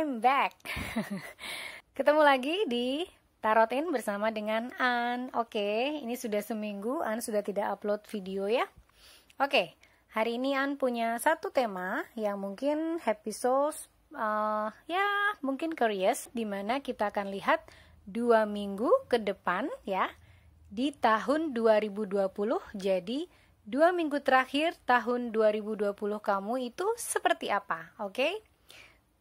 I'm back. Ketemu lagi di Tarotin bersama dengan An. Oke, ini sudah seminggu An sudah tidak upload video ya. Oke, hari ini An punya satu tema yang mungkin happy souls, ya mungkin curious, dimana kita akan lihat 2 minggu ke depan ya, di tahun 2020. Jadi 2 minggu terakhir tahun 2020 kamu itu seperti apa, oke?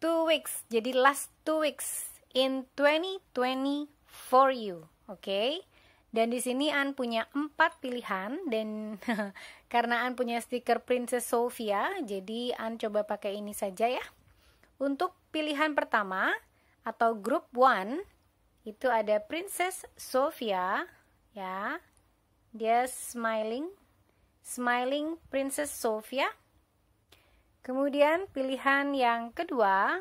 2 weeks, jadi last 2 weeks in 2020 for you, oke? Dan di sini An punya 4 pilihan dan karena An punya stiker Princess Sophia, jadi An coba pakai ini saja ya. Untuk pilihan pertama atau group 1 itu ada Princess Sophia ya. Dia smiling Princess Sophia. Kemudian pilihan yang kedua,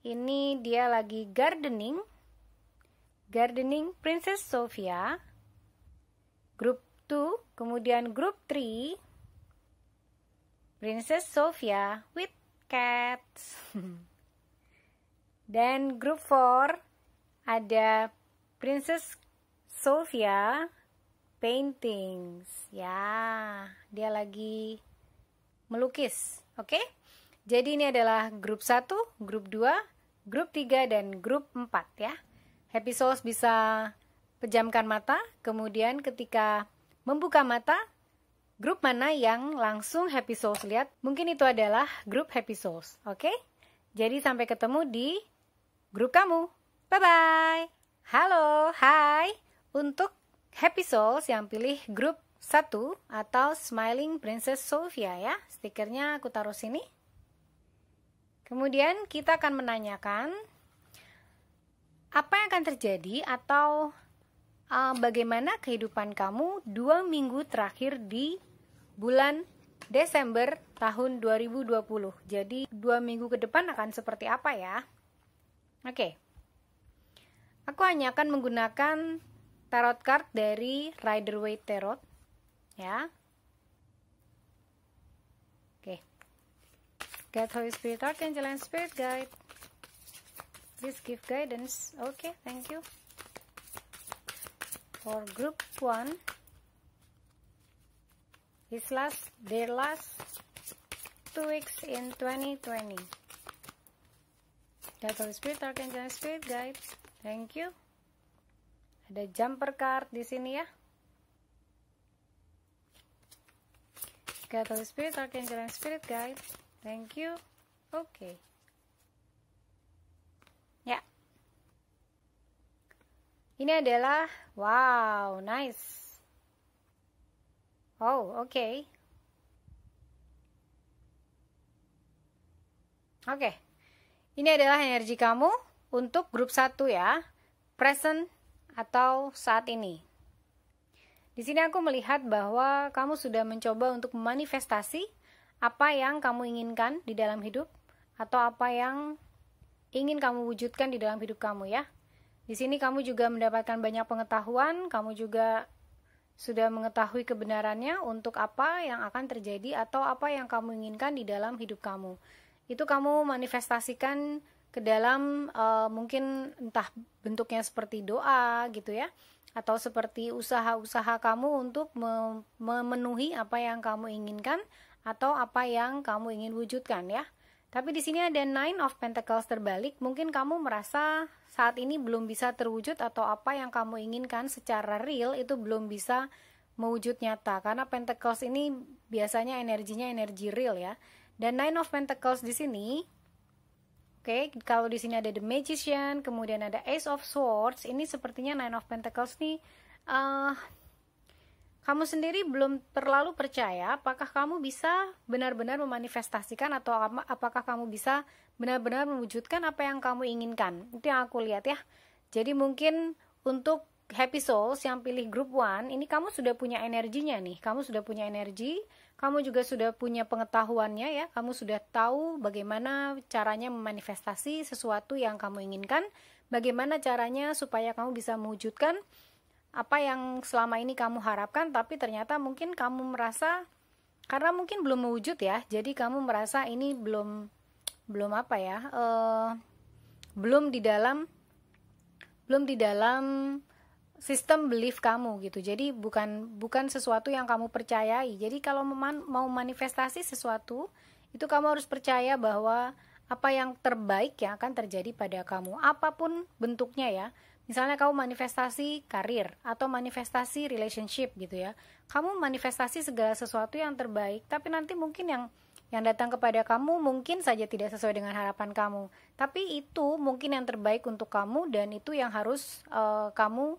ini dia lagi gardening Princess Sophia. Group 2, kemudian group 3, Princess Sophia with cats. Dan group 4 ada Princess Sophia paintings. Ya, dia lagi melukis. Oke? Jadi ini adalah grup 1, grup 2, grup 3 dan grup 4 ya. Happy Souls bisa pejamkan mata, kemudian ketika membuka mata, grup mana yang langsung Happy Souls lihat, mungkin itu adalah grup Happy Souls. Oke? Jadi sampai ketemu di grup kamu. Bye-bye. Halo, hai. Untuk Happy Souls yang pilih grup 1 atau Smiling Princess Sophia ya. Stikernya aku taruh sini. Kemudian kita akan menanyakan apa yang akan terjadi atau bagaimana kehidupan kamu 2 minggu terakhir di bulan Desember tahun 2020. Jadi 2 minggu ke depan akan seperti apa ya? Oke. Aku hanya akan menggunakan tarot card dari Rider-Waite Tarot ya. Oke. God, Holy Spirit, Archangel, and Spirit Guide, please give guidance. Okay, thank you. For group 1, their last 2 weeks in 2020. God, Holy Spirit, Archangel, and Spirit Guide, thank you. Ada jumper card di sini ya. God, Holy Spirit, Archangel, and Spirit Guide, thank you. Oke. Ya. Ini adalah, wow, nice. Oh, oke. Oke. Ini adalah energi kamu untuk grup 1 ya. Present atau saat ini. Di sini aku melihat bahwa kamu sudah mencoba untuk memanifestasi apa yang kamu inginkan di dalam hidup atau apa yang ingin kamu wujudkan di dalam hidup kamu ya. Di sini kamu juga mendapatkan banyak pengetahuan, kamu juga sudah mengetahui kebenarannya untuk apa yang akan terjadi atau apa yang kamu inginkan di dalam hidup kamu. Itu kamu manifestasikan ke dalam mungkin entah bentuknya seperti doa gitu ya, atau seperti usaha-usaha kamu untuk memenuhi apa yang kamu inginkan atau apa yang kamu ingin wujudkan ya. Tapi di sini ada 9 of Pentacles terbalik, mungkin kamu merasa saat ini belum bisa terwujud atau apa yang kamu inginkan secara real itu belum bisa mewujud nyata, karena Pentacles ini biasanya energinya energi real ya. Dan 9 of Pentacles di sini, oke, kalau di sini ada The Magician, kemudian ada Ace of Swords, ini sepertinya 9 of Pentacles nih, kamu sendiri belum terlalu percaya apakah kamu bisa benar-benar memanifestasikan atau apakah kamu bisa benar-benar mewujudkan apa yang kamu inginkan. Itu yang aku lihat ya. Jadi mungkin untuk Happy Souls yang pilih group 1, ini kamu sudah punya energinya nih. Kamu sudah punya energi, kamu juga sudah punya pengetahuannya ya. Kamu sudah tahu bagaimana caranya memanifestasi sesuatu yang kamu inginkan, bagaimana caranya supaya kamu bisa mewujudkan apa yang selama ini kamu harapkan, tapi ternyata mungkin kamu merasa karena mungkin belum mewujud ya, jadi kamu merasa ini belum apa ya, belum di dalam sistem belief kamu gitu. Jadi bukan sesuatu yang kamu percayai. Jadi kalau mau manifestasi sesuatu, itu kamu harus percaya bahwa apa yang terbaik yang akan terjadi pada kamu, apapun bentuknya ya. Misalnya kamu manifestasi karir atau manifestasi relationship gitu ya. Kamu manifestasi segala sesuatu yang terbaik, tapi nanti mungkin yang datang kepada kamu mungkin saja tidak sesuai dengan harapan kamu. Tapi itu mungkin yang terbaik untuk kamu, dan itu yang harus kamu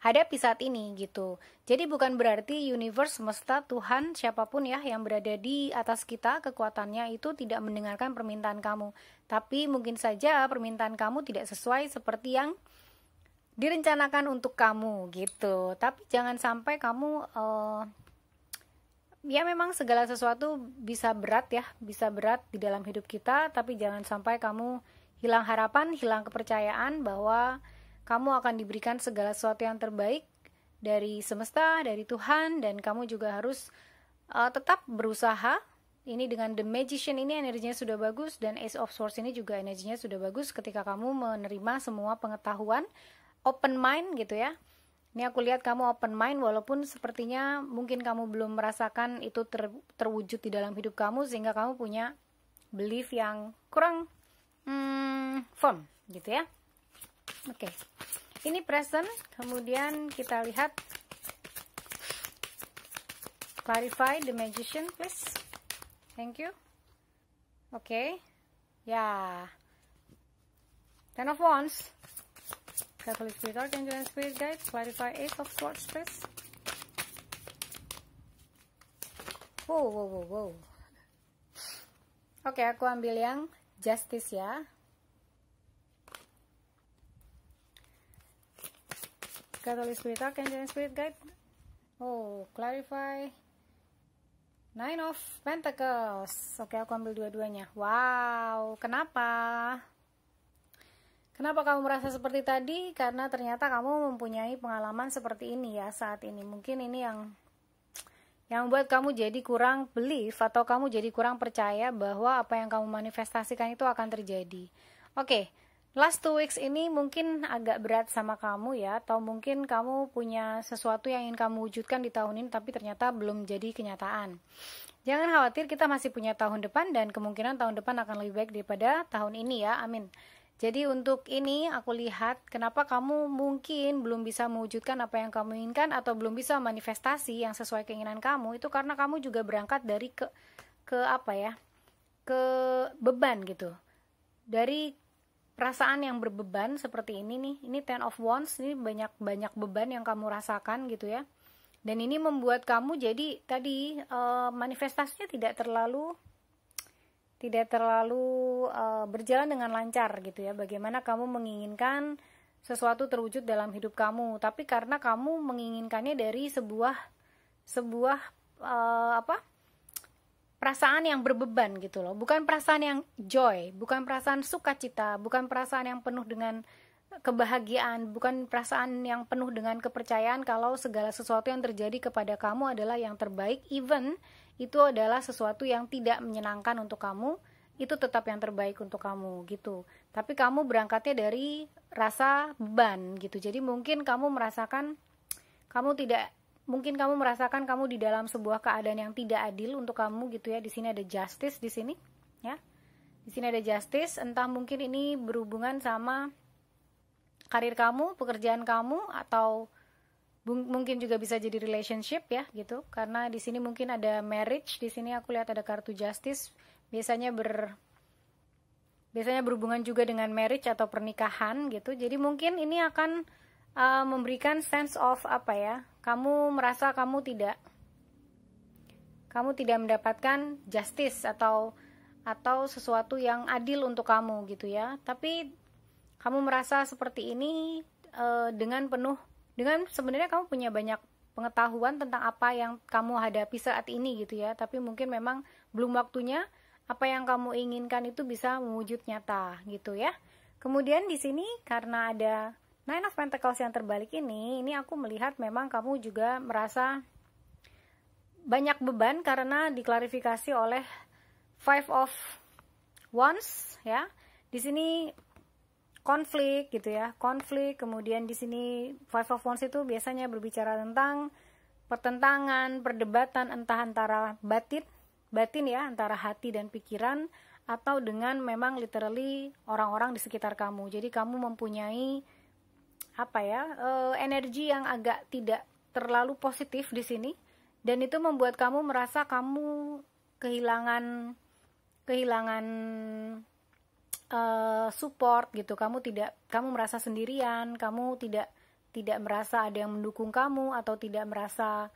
hadapi saat ini gitu. Jadi bukan berarti universe, semesta, Tuhan, siapapun ya yang berada di atas kita, kekuatannya itu tidak mendengarkan permintaan kamu. Tapi mungkin saja permintaan kamu tidak sesuai seperti yang direncanakan untuk kamu gitu. Tapi jangan sampai kamu ya memang segala sesuatu bisa berat ya, bisa berat di dalam hidup kita, tapi jangan sampai kamu hilang harapan, hilang kepercayaan bahwa kamu akan diberikan segala sesuatu yang terbaik dari semesta, dari Tuhan, dan kamu juga harus tetap berusaha. Ini dengan The Magician ini energinya sudah bagus, dan Ace of Swords ini juga energinya sudah bagus ketika kamu menerima semua pengetahuan, open mind gitu ya. Ini aku lihat kamu open mind, walaupun sepertinya mungkin kamu belum merasakan itu terwujud di dalam hidup kamu, sehingga kamu punya belief yang kurang firm gitu ya. Oke, ini present. Kemudian kita lihat clarify the magician please. Thank you. Oke, ya, Ten of Wands. Catholic Spirit, Archangel and Spirit Guide. Clarify Ace of Swords please. Wow. Oke, aku ambil yang Justice ya. Catholic Spirit, Archangel and Spirit Guide. Clarify Nine of Pentacles. Oke, aku ambil dua-duanya. Wow, kenapa kamu merasa seperti tadi? Karena ternyata kamu mempunyai pengalaman seperti ini ya saat ini. Mungkin ini yang membuat kamu jadi kurang belief, atau kamu jadi kurang percaya bahwa apa yang kamu manifestasikan itu akan terjadi. Oke. Last 2 weeks ini mungkin agak berat sama kamu ya, atau mungkin kamu punya sesuatu yang ingin kamu wujudkan di tahun ini tapi ternyata belum jadi kenyataan. Jangan khawatir, kita masih punya tahun depan, dan kemungkinan tahun depan akan lebih baik daripada tahun ini ya, amin. Jadi untuk ini aku lihat kenapa kamu mungkin belum bisa mewujudkan apa yang kamu inginkan, atau belum bisa manifestasi yang sesuai keinginan kamu, itu karena kamu juga berangkat dari ke beban gitu. Dari perasaan yang berbeban seperti ini nih. Ini Ten of Wands, ini banyak beban yang kamu rasakan gitu ya. Dan ini membuat kamu jadi tadi manifestasinya tidak terlalu berjalan dengan lancar gitu ya. Bagaimana kamu menginginkan sesuatu terwujud dalam hidup kamu, tapi karena kamu menginginkannya dari sebuah perasaan yang berbeban gitu loh, bukan perasaan yang joy, bukan perasaan sukacita, bukan perasaan yang penuh dengan kebahagiaan, bukan perasaan yang penuh dengan kepercayaan kalau segala sesuatu yang terjadi kepada kamu adalah yang terbaik, even itu adalah sesuatu yang tidak menyenangkan untuk kamu, itu tetap yang terbaik untuk kamu gitu. Tapi kamu berangkatnya dari rasa beban gitu. Jadi mungkin kamu merasakan kamu di dalam sebuah keadaan yang tidak adil untuk kamu gitu ya. Di sini ada justice di sini ya. Di sini ada justice, entah mungkin ini berhubungan sama karir kamu, pekerjaan kamu, atau mungkin juga bisa jadi relationship ya gitu. Karena di sini mungkin ada marriage, di sini aku lihat ada kartu justice. Biasanya berhubungan juga dengan marriage atau pernikahan gitu. Jadi mungkin ini akan memberikan sense of kamu merasa kamu tidak mendapatkan justice atau sesuatu yang adil untuk kamu gitu ya. Tapi kamu merasa seperti ini dengan sebenarnya kamu punya banyak pengetahuan tentang apa yang kamu hadapi saat ini gitu ya. Tapi mungkin memang belum waktunya apa yang kamu inginkan itu bisa mewujud nyata gitu ya. Kemudian di sini karena ada Nine of Pentacles yang terbalik ini aku melihat memang kamu juga merasa banyak beban karena diklarifikasi oleh Five of Wands ya. Di sini konflik gitu ya, konflik. Kemudian di sini Five of Wands itu biasanya berbicara tentang pertentangan, perdebatan entah antara batin ya, antara hati dan pikiran, atau dengan memang literally orang-orang di sekitar kamu. Jadi kamu mempunyai energi yang agak tidak terlalu positif di sini, dan itu membuat kamu merasa kamu kehilangan support gitu. Kamu merasa sendirian, kamu tidak merasa ada yang mendukung kamu, atau tidak merasa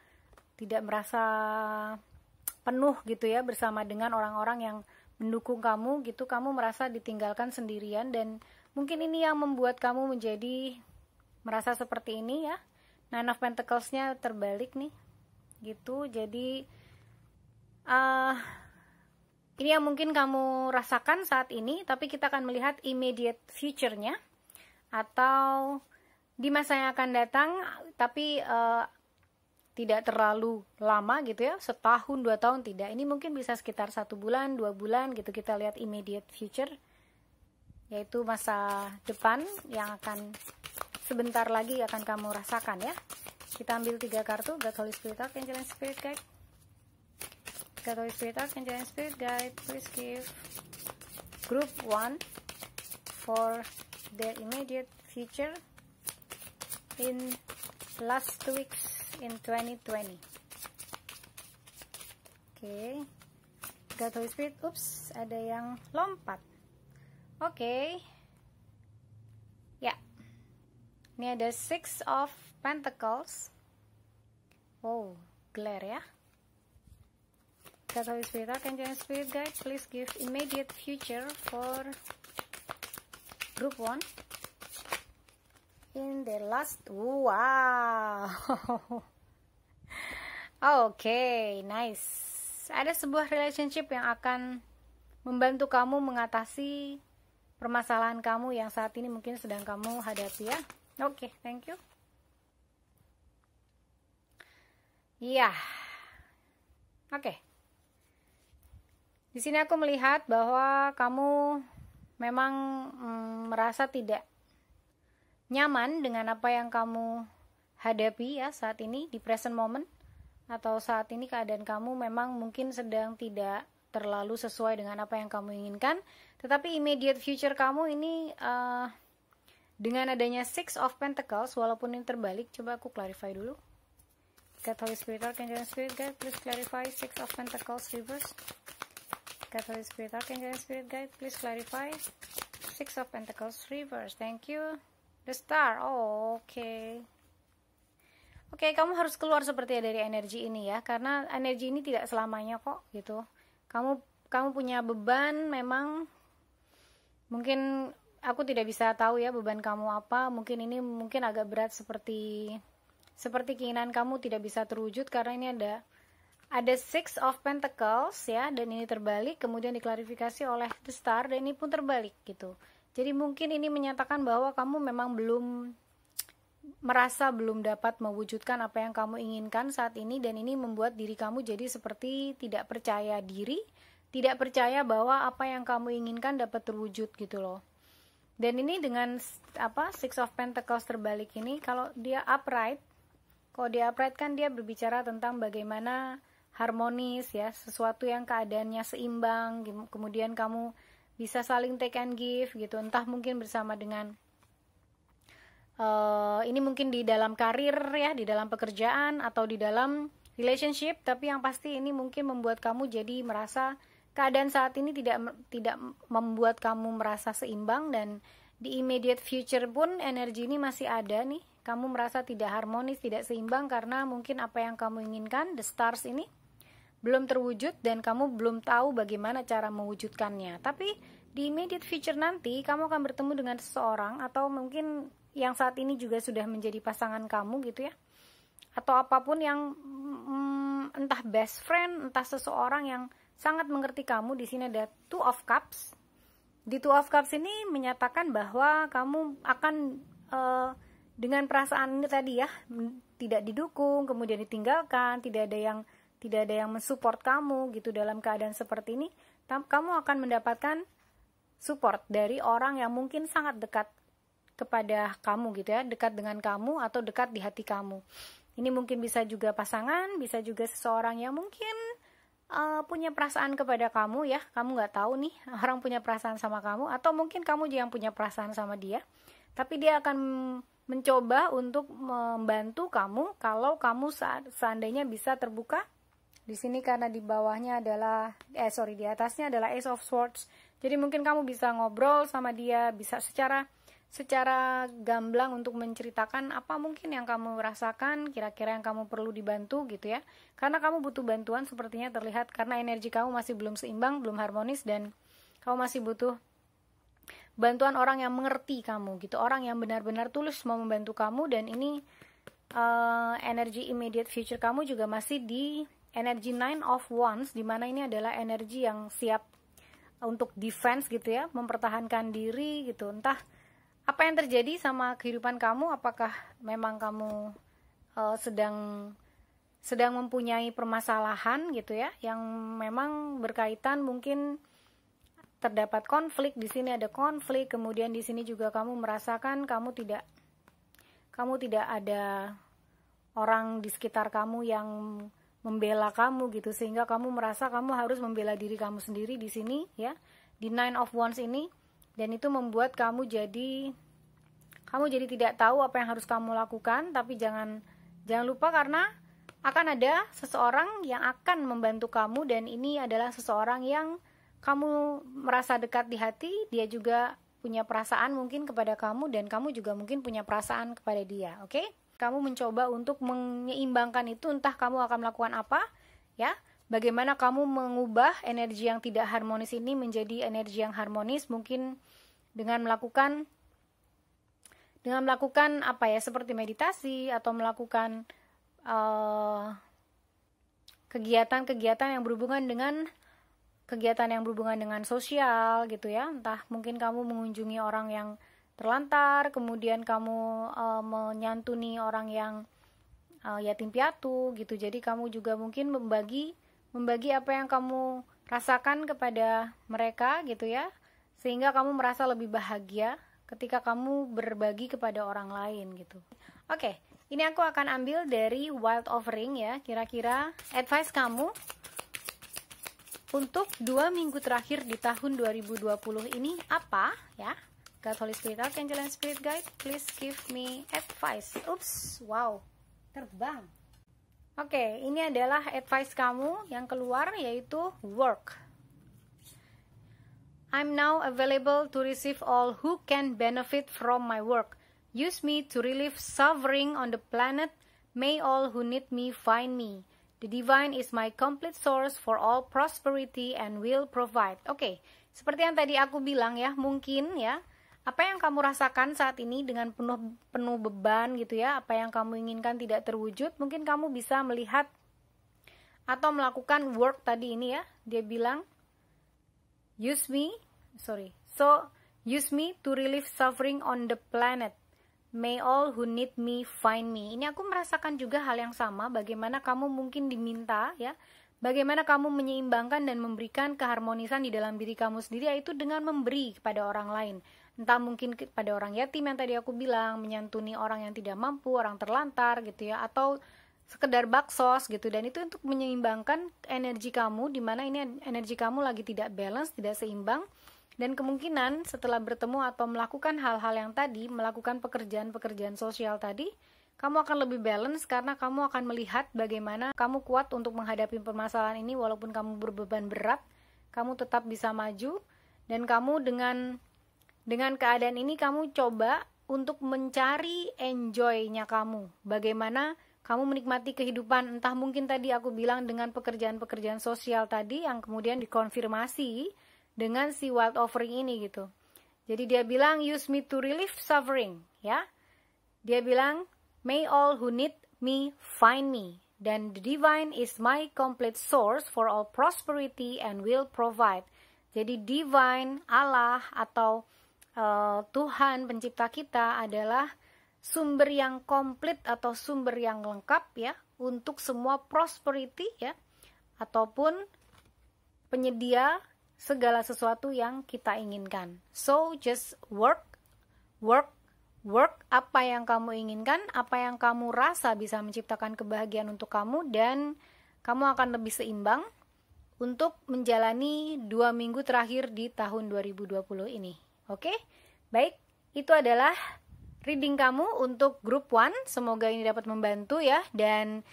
penuh gitu ya bersama dengan orang-orang yang mendukung kamu gitu. Kamu merasa ditinggalkan sendirian, dan mungkin ini yang membuat kamu menjadi merasa seperti ini ya. Nine of Pentacles-nya terbalik nih gitu. Jadi ini yang mungkin kamu rasakan saat ini, tapi kita akan melihat immediate future-nya atau di masa yang akan datang, tapi tidak terlalu lama gitu ya, setahun 2 tahun tidak. Ini mungkin bisa sekitar 1 bulan 2 bulan gitu. Kita lihat immediate future, yaitu masa depan yang akan sebentar lagi akan kamu rasakan ya. Kita ambil 3 kartu, God, Holy Spirit, Angel and Spirit Guide. God, Holy Spirit, Angel and Spirit Guide, please give group 1 for their immediate future in last 2 weeks in 2020. Okay. God, Holy Spirit, oops, ada yang lompat. Okay. Ya. Ini ada 6 of Pentacles. Oh, glare ya. God, Holy Spirit, Archangel and Spirit Guide, please give immediate future for group 1 in the last. Wow. Okay, nice. Ada sebuah relationship yang akan membantu kamu mengatasi permasalahan kamu yang saat ini mungkin sedang kamu hadapi ya. Oke, thank you. Iya. Oke. Di sini aku melihat bahwa kamu memang merasa tidak nyaman dengan apa yang kamu hadapi ya saat ini di present moment, atau saat ini keadaan kamu memang mungkin sedang tidak terlalu sesuai dengan apa yang kamu inginkan. Tetapi immediate future kamu ini dengan adanya 6 of Pentacles, walaupun ini terbalik, coba aku clarify dulu. God, Holy Spirit, Archangel and Spirit Guide, please clarify 6 of Pentacles reverse. God, Holy Spirit, Archangel and Spirit Guide, please clarify 6 of Pentacles reverse. Thank you. The Star. Oh, okay. Oke, kamu harus keluar seperti dari energi ini ya, karena energi ini tidak selamanya kok gitu. Kamu punya beban, memang mungkin aku tidak bisa tahu ya beban kamu apa. Mungkin ini agak berat, seperti keinginan kamu tidak bisa terwujud karena ini ada 6 of Pentacles ya, dan ini terbalik, kemudian diklarifikasi oleh The Star, dan ini pun terbalik gitu. Jadi mungkin ini menyatakan bahwa kamu memang merasa belum dapat mewujudkan apa yang kamu inginkan saat ini, dan ini membuat diri kamu jadi seperti tidak percaya diri, tidak percaya bahwa apa yang kamu inginkan dapat terwujud gitu loh. Dan ini dengan 6 of Pentacles terbalik ini, kalau dia upright kan dia berbicara tentang bagaimana harmonis ya, sesuatu yang keadaannya seimbang, kemudian kamu bisa saling take and give gitu, entah mungkin bersama dengan ini mungkin di dalam karir ya, di dalam pekerjaan atau di dalam relationship, tapi yang pasti ini mungkin membuat kamu jadi merasa keadaan saat ini tidak membuat kamu merasa seimbang, dan di immediate future pun energi ini masih ada nih. Kamu merasa tidak harmonis, tidak seimbang karena mungkin apa yang kamu inginkan, the stars ini belum terwujud dan kamu belum tahu bagaimana cara mewujudkannya. Tapi di immediate future nanti kamu akan bertemu dengan seseorang, atau mungkin yang saat ini juga sudah menjadi pasangan kamu gitu ya, atau apapun yang entah best friend, entah seseorang yang sangat mengerti kamu. Di sini ada 2 of Cups. Di 2 of Cups ini menyatakan bahwa kamu akan dengan perasaan ini tadi ya, tidak didukung, kemudian ditinggalkan, tidak ada yang tidak ada yang mensupport kamu gitu dalam keadaan seperti ini, kamu akan mendapatkan support dari orang yang mungkin sangat dekat kepada kamu gitu ya, dekat dengan kamu atau dekat di hati kamu. Ini mungkin bisa juga pasangan, bisa juga seseorang yang mungkin punya perasaan kepada kamu ya, kamu nggak tahu nih orang punya perasaan sama kamu, atau mungkin kamu juga yang punya perasaan sama dia, tapi dia akan mencoba untuk membantu kamu kalau kamu seandainya bisa terbuka. Di sini karena di bawahnya adalah di atasnya adalah Ace of Swords, jadi mungkin kamu bisa ngobrol sama dia, bisa secara gamblang untuk menceritakan apa mungkin yang kamu rasakan, kira-kira yang kamu perlu dibantu gitu ya, karena kamu butuh bantuan sepertinya terlihat, karena energi kamu masih belum seimbang, belum harmonis, dan kamu masih butuh bantuan orang yang mengerti kamu gitu, orang yang benar-benar tulus mau membantu kamu. Dan ini energi immediate future kamu juga masih di energi 9 of Wands, dimana ini adalah energi yang siap untuk defense gitu ya, mempertahankan diri gitu. Entah apa yang terjadi sama kehidupan kamu, apakah memang kamu sedang mempunyai permasalahan gitu ya, yang memang berkaitan, mungkin terdapat konflik, di sini ada konflik, kemudian di sini juga kamu merasakan kamu tidak ada orang di sekitar kamu yang membela kamu gitu, sehingga kamu merasa kamu harus membela diri kamu sendiri di sini ya, di 9 of Wands ini. Dan itu membuat kamu jadi tidak tahu apa yang harus kamu lakukan. Tapi jangan lupa, karena akan ada seseorang yang akan membantu kamu, dan ini adalah seseorang yang kamu merasa dekat di hati. Dia juga punya perasaan mungkin kepada kamu, dan kamu juga mungkin punya perasaan kepada dia. Oke? Kamu mencoba untuk menyeimbangkan itu, entah kamu akan melakukan apa ya. Bagaimana kamu mengubah energi yang tidak harmonis ini menjadi energi yang harmonis, mungkin dengan melakukan apa ya, seperti meditasi, atau melakukan kegiatan-kegiatan yang berhubungan dengan sosial gitu ya. Entah mungkin kamu mengunjungi orang yang terlantar, kemudian kamu menyantuni orang yang yatim piatu gitu. Jadi kamu juga mungkin membagi apa yang kamu rasakan kepada mereka gitu ya, sehingga kamu merasa lebih bahagia ketika kamu berbagi kepada orang lain gitu. Oke, ini aku akan ambil dari Wild Offering ya, kira-kira advice kamu untuk 2 minggu terakhir di tahun 2020 ini apa ya. God, Holy Spirit, Archangel and Spirit Guide, please give me advice. Oops, wow, terbang. Oke, ini adalah advice kamu yang keluar, yaitu work. I'm now available to receive all who can benefit from my work. Use me to relieve suffering on the planet. May all who need me find me. The divine is my complete source for all prosperity and will provide. Oke, seperti yang tadi aku bilang ya, mungkin ya, apa yang kamu rasakan saat ini dengan penuh beban gitu ya, apa yang kamu inginkan tidak terwujud, mungkin kamu bisa melihat atau melakukan work tadi ini ya. Dia bilang, use me to relieve suffering on the planet. May all who need me find me. Ini aku merasakan juga hal yang sama, bagaimana kamu mungkin diminta ya, bagaimana kamu menyeimbangkan dan memberikan keharmonisan di dalam diri kamu sendiri, yaitu dengan memberi kepada orang lain. Entah mungkin pada orang yatim yang tadi aku bilang, menyantuni orang yang tidak mampu, orang terlantar gitu ya, atau sekedar baksos gitu. Dan itu untuk menyeimbangkan energi kamu, dimana ini energi kamu lagi tidak balance, tidak seimbang. Dan kemungkinan setelah bertemu atau melakukan hal-hal yang tadi, melakukan pekerjaan-pekerjaan sosial tadi, kamu akan lebih balance, karena kamu akan melihat bagaimana kamu kuat untuk menghadapi permasalahan ini. Walaupun kamu berbeban berat, kamu tetap bisa maju. Dan kamu dengan keadaan ini, kamu coba untuk mencari enjoy-nya kamu. Bagaimana kamu menikmati kehidupan, entah mungkin tadi aku bilang dengan pekerjaan-pekerjaan sosial tadi, yang kemudian dikonfirmasi dengan si Wild Offering ini gitu. Jadi dia bilang, use me to relieve suffering ya. Dia bilang, may all who need me find me. Dan the divine is my complete source for all prosperity and will provide. Jadi divine, Allah atau Tuhan pencipta kita adalah sumber yang komplit atau sumber yang lengkap ya, untuk semua prosperity ya, ataupun penyedia segala sesuatu yang kita inginkan. So just work apa yang kamu inginkan, apa yang kamu rasa bisa menciptakan kebahagiaan untuk kamu, dan kamu akan lebih seimbang untuk menjalani 2 minggu terakhir di tahun 2020 ini. Oke? Baik, itu adalah reading kamu untuk grup 1. Semoga ini dapat membantu ya, dan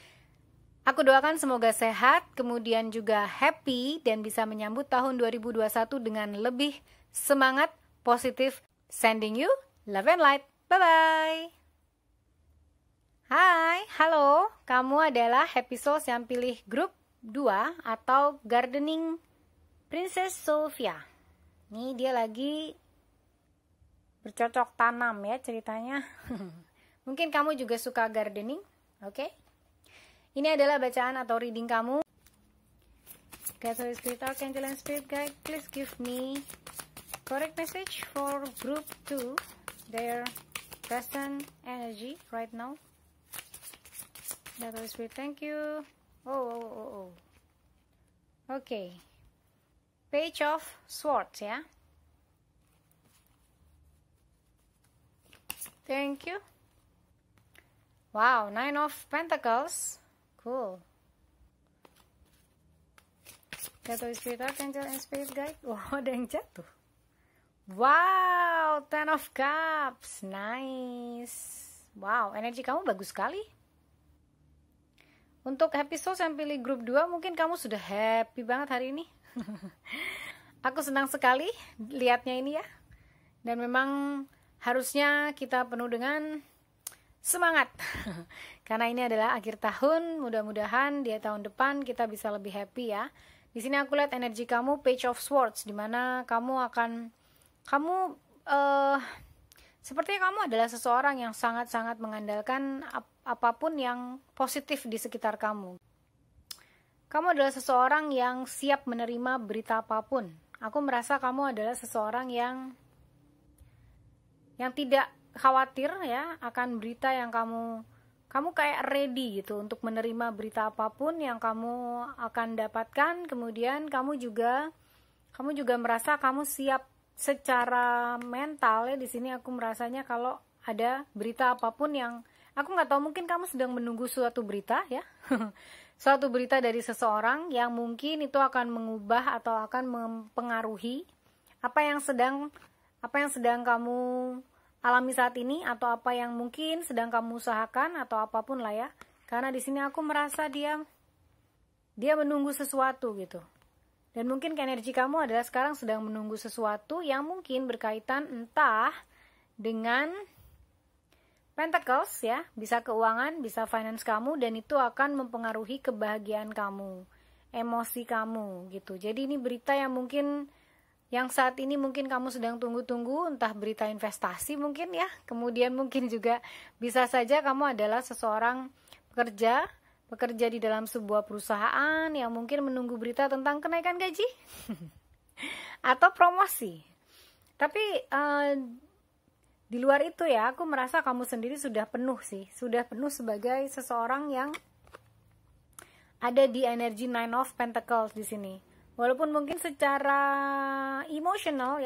aku doakan semoga sehat, kemudian juga happy, dan bisa menyambut tahun 2021 dengan lebih semangat, positif. Sending you love and light. Bye-bye. Hai, halo. Kamu adalah Happy Souls yang pilih grup 2 atau Gardening Princess Sophia. Nih dia lagi bercocok tanam ya ceritanya. Mungkin kamu juga suka gardening, oke? Ini adalah bacaan atau reading kamu. God, Holy Spirit, Archangel, and Spirit Guide, please give me correct message for group 2, their present energy right now. God, Holy Spirit, thank you. Oh. Okay. Page of Swords ya. Thank you. Wow, 9 of Pentacles. Cool. Jatuh Spirit Archangel and Spirit Guide. Wow, ada yang jatuh. Wow, 10 of Cups. Nice. Wow, energi kamu bagus sekali. Untuk Happy Souls yang pilih grup 2, mungkin kamu sudah happy banget hari ini. Aku senang sekali lihatnya ini ya. Dan memang harusnya kita penuh dengan semangat. Karena ini adalah akhir tahun, mudah-mudahan di tahun depan kita bisa lebih happy ya. Di sini aku lihat energi kamu Page of Swords, dimana sepertinya kamu adalah seseorang yang sangat-sangat mengandalkan apapun yang positif di sekitar kamu. Kamu adalah seseorang yang siap menerima berita apapun. Aku merasa kamu adalah seseorang yang tidak khawatir ya akan berita yang kamu kayak ready gitu untuk menerima berita apapun yang kamu akan dapatkan. Kemudian kamu juga merasa kamu siap secara mental ya. Di sini aku merasanya kalau ada berita apapun yang aku nggak tahu, mungkin kamu sedang menunggu suatu berita ya. Suatu berita dari seseorang yang mungkin itu akan mengubah atau akan mempengaruhi apa yang sedang kamu alami saat ini, atau apa yang mungkin sedang kamu usahakan, atau apapun lah ya. Karena di sini aku merasa dia menunggu sesuatu gitu. Dan mungkin energi kamu adalah sekarang sedang menunggu sesuatu yang mungkin berkaitan entah dengan Pentacles ya, bisa keuangan, bisa finance kamu, dan itu akan mempengaruhi kebahagiaan kamu, emosi kamu gitu. Jadi ini berita yang mungkin yang saat ini mungkin kamu sedang tunggu-tunggu, entah berita investasi mungkin ya. Kemudian mungkin juga bisa saja kamu adalah seseorang bekerja di dalam sebuah perusahaan yang mungkin menunggu berita tentang kenaikan gaji atau promosi. Tapi di luar itu ya, aku merasa kamu sendiri sudah penuh sebagai seseorang yang ada di energi 9 of Pentacles di sini. Walaupun mungkin secara emosional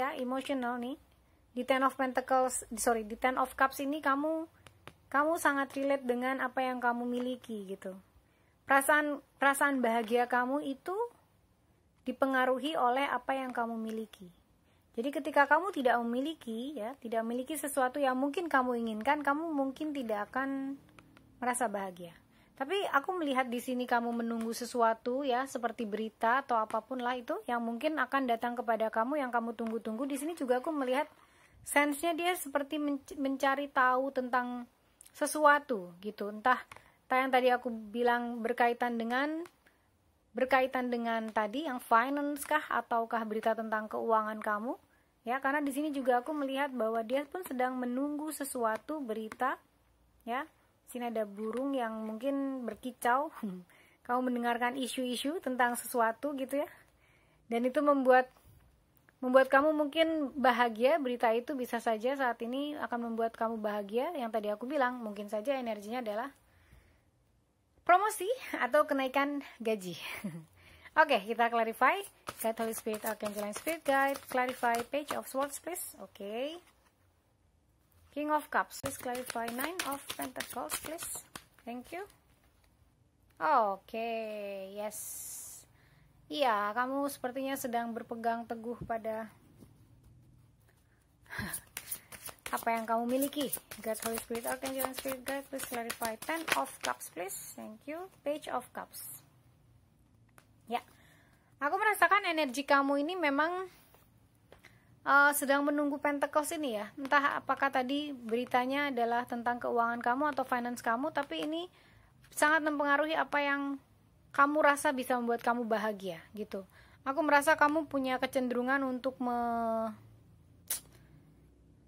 nih di 10 of Cups ini kamu sangat relate dengan apa yang kamu miliki gitu. Perasaan bahagia kamu itu dipengaruhi oleh apa yang kamu miliki. Jadi ketika kamu tidak memiliki sesuatu yang mungkin kamu inginkan, kamu mungkin tidak akan merasa bahagia. Tapi aku melihat di sini kamu menunggu sesuatu ya, seperti berita atau apapun lah itu yang mungkin akan datang kepada kamu yang kamu tunggu-tunggu. Di sini juga aku melihat sense-nya dia seperti mencari tahu tentang sesuatu gitu. Entah yang tadi aku bilang berkaitan dengan tadi yang finance kah, ataukah berita tentang keuangan kamu ya. Karena di sini juga aku melihat bahwa dia pun sedang menunggu sesuatu berita ya. Sini ada burung yang mungkin berkicau. Kamu mendengarkan isu-isu tentang sesuatu gitu ya. Dan itu membuat kamu mungkin bahagia. Berita itu bisa saja saat ini akan membuat kamu bahagia. Yang tadi aku bilang, mungkin saja energinya adalah promosi atau kenaikan gaji. Oke, kita clarify. God, Holy Spirit, Archangel, and Spirit Guide. Clarify Page of Swords, please. Oke. King of Cups, please clarify. Nine of Pentacles, please. Thank you. Oke, yes. Iya, kamu sepertinya sedang berpegang teguh pada apa yang kamu miliki. God, Holy Spirit, Archangel, and Spirit Guide, please clarify. Ten of Cups, please. Thank you. Page of Cups. Ya, aku merasakan energi kamu ini memang sedang menunggu Pentacles ini ya. Entah apakah tadi beritanya adalah tentang keuangan kamu atau finance kamu, tapi ini sangat mempengaruhi apa yang kamu rasa bisa membuat kamu bahagia gitu. Aku merasa kamu punya kecenderungan untuk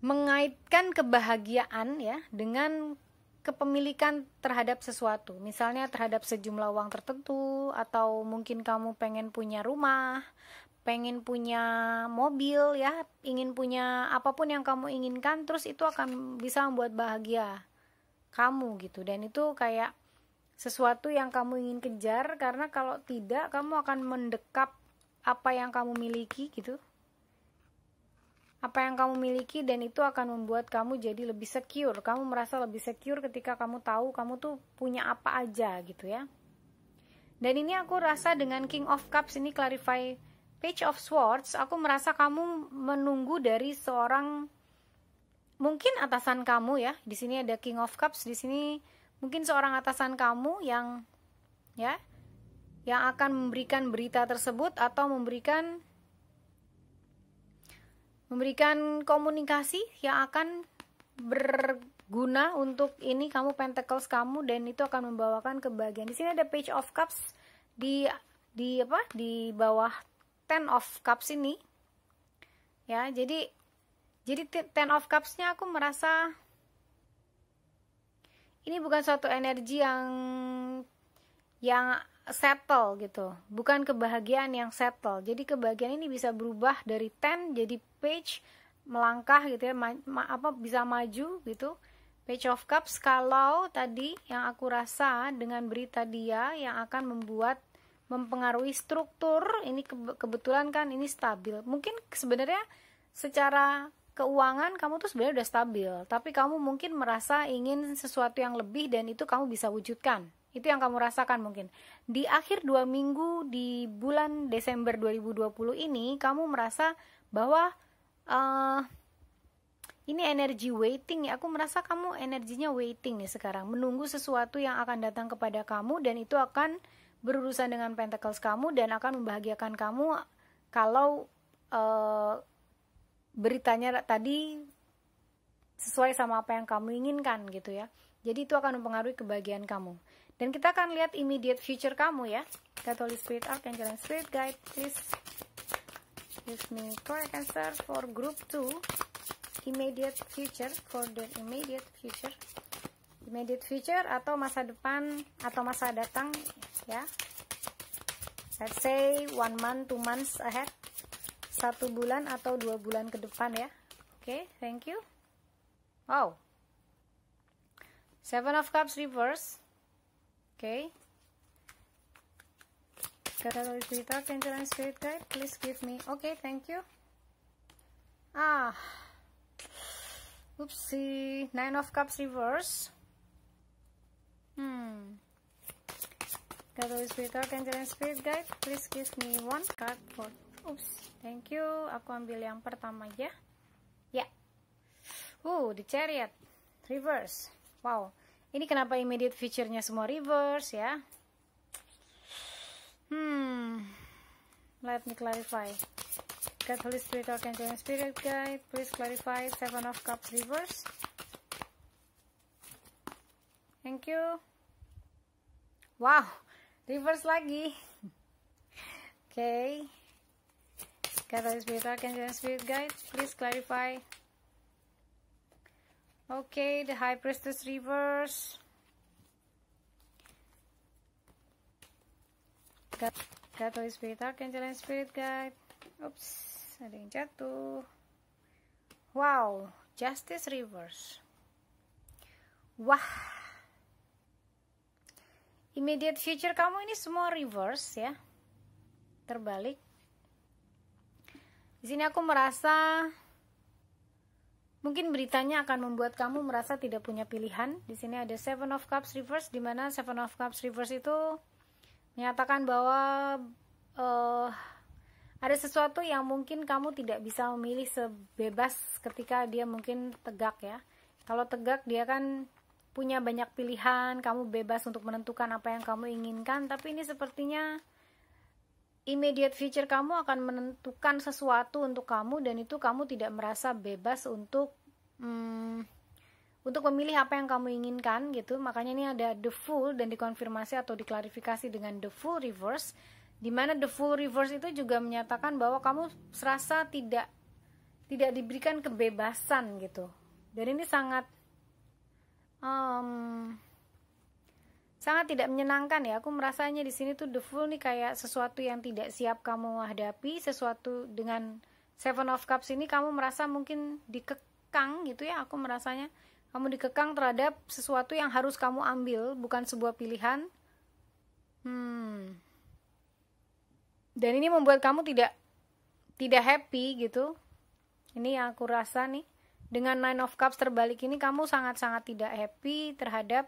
mengaitkan kebahagiaan ya dengan kepemilikan terhadap sesuatu. Misalnya terhadap sejumlah uang tertentu, atau mungkin kamu pengen punya rumah, pengen punya mobil ya, ingin punya apapun yang kamu inginkan, terus itu akan bisa membuat bahagia kamu gitu. Dan itu kayak sesuatu yang kamu ingin kejar, karena kalau tidak kamu akan mendekap apa yang kamu miliki gitu. Apa yang kamu miliki, dan itu akan membuat kamu jadi lebih secure. Kamu merasa lebih secure ketika kamu tahu kamu tuh punya apa aja gitu ya. Dan ini aku rasa dengan King of Cups ini clarify Page of Swords, aku merasa kamu menunggu dari seorang mungkin atasan kamu ya. Di sini ada King of Cups, di sini mungkin seorang atasan kamu yang akan memberikan berita tersebut, atau memberikan komunikasi yang akan berguna untuk ini kamu Pentacles kamu, dan itu akan membawakan kebahagiaan. Di sini ada Page of Cups di bawah Ten of Cups ini ya. Jadi Ten of Cups-nya aku merasa ini bukan suatu energi yang settle gitu, bukan kebahagiaan yang settle. Jadi kebahagiaan ini bisa berubah dari ten jadi page, melangkah gitu ya, bisa maju gitu. Page of Cups, kalau tadi yang aku rasa dengan berita dia yang akan mempengaruhi struktur ini, kebetulan kan ini stabil. Mungkin sebenarnya secara keuangan kamu tuh sebenarnya udah stabil, tapi kamu mungkin merasa ingin sesuatu yang lebih, dan itu kamu bisa wujudkan. Itu yang kamu rasakan mungkin. Di akhir 2 minggu di bulan Desember 2020 ini, kamu merasa bahwa ini energi waiting ya. Aku merasa kamu energinya waiting nih sekarang, menunggu sesuatu yang akan datang kepada kamu, dan itu akan berurusan dengan Pentacles kamu dan akan membahagiakan kamu kalau beritanya tadi sesuai sama apa yang kamu inginkan gitu ya. Jadi itu akan mempengaruhi kebahagiaan kamu. Dan kita akan lihat immediate future kamu ya. Catholic Spirit, Archangel, and Spirit Guide, please give me correct answer for group 2. Immediate future, for the immediate future. Immediate future atau masa depan atau masa datang ya. Let's say 1 month, 2 months ahead. 1 bulan atau 2 bulan ke depan ya. Oke, thank you. Wow. 7 of Cups reverse. Oke. Catholic Spirit, Archangel, and Spirit Guide, please give me. Oke, thank you. Oopsie. 9 of Cups reverse. Catholic Spirit, Archangel, and Spirit Guide, please give me 1 card for. Oops, thank you. Aku ambil yang pertama ya. Ya. The Chariot reverse. Wow. Ini kenapa immediate future-nya semua reverse ya? Let me clarify. God, Holy Spirit, Archangel, and Spirit Guide, please clarify 7 of Cups reverse. Thank you. Wow, reverse lagi. Okay. God, Holy Spirit, Archangel, and Spirit Guide, please clarify. Okay, the High Priestess reverse. God, Holy Spirit, Archangel, and Spirit Guide. Oops, ada yang jatuh. Wow, Justice reverse. Wah, immediate future kamu ini semua reverse ya. terbalik. Di sini aku merasa mungkin beritanya akan membuat kamu merasa tidak punya pilihan. Di sini ada Seven of Cups reverse, di mana Seven of Cups reverse itu menyatakan bahwa ada sesuatu yang mungkin kamu tidak bisa memilih sebebas ketika dia mungkin tegak ya. Kalau tegak dia kan punya banyak pilihan, kamu bebas untuk menentukan apa yang kamu inginkan, tapi ini sepertinya immediate future kamu akan menentukan sesuatu untuk kamu, dan itu kamu tidak merasa bebas untuk memilih apa yang kamu inginkan gitu. Makanya ini ada the Fool dan dikonfirmasi atau diklarifikasi dengan the Fool reverse, dimana the Fool reverse itu juga menyatakan bahwa kamu serasa tidak diberikan kebebasan gitu. Dan ini sangat sangat tidak menyenangkan ya. Aku merasanya di sini tuh the Fool nih kayak sesuatu yang tidak siap kamu hadapi, sesuatu dengan Seven of Cups ini kamu merasa mungkin dikekang gitu ya. Aku merasanya kamu dikekang terhadap sesuatu yang harus kamu ambil, bukan sebuah pilihan. Dan ini membuat kamu tidak happy gitu. Ini yang aku rasa nih. Dengan Nine of Cups terbalik ini kamu sangat-sangat tidak happy terhadap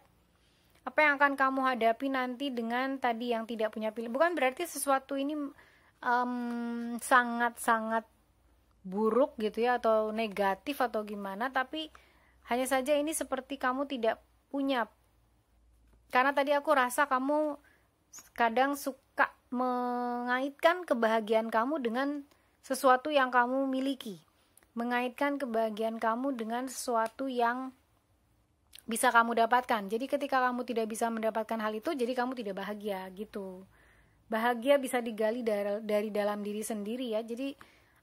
apa yang akan kamu hadapi nanti dengan tadi yang tidak punya pilihan. Bukan berarti sesuatu ini sangat-sangat buruk gitu ya, atau negatif atau gimana, tapi hanya saja ini seperti kamu tidak punya. Karena tadi aku rasa kamu kadang suka mengaitkan kebahagiaan kamu dengan sesuatu yang kamu miliki. Mengaitkan kebahagiaan kamu dengan sesuatu yang bisa kamu dapatkan. Jadi ketika kamu tidak bisa mendapatkan hal itu, jadi kamu tidak bahagia gitu. Bahagia bisa digali dari dalam diri sendiri ya. Jadi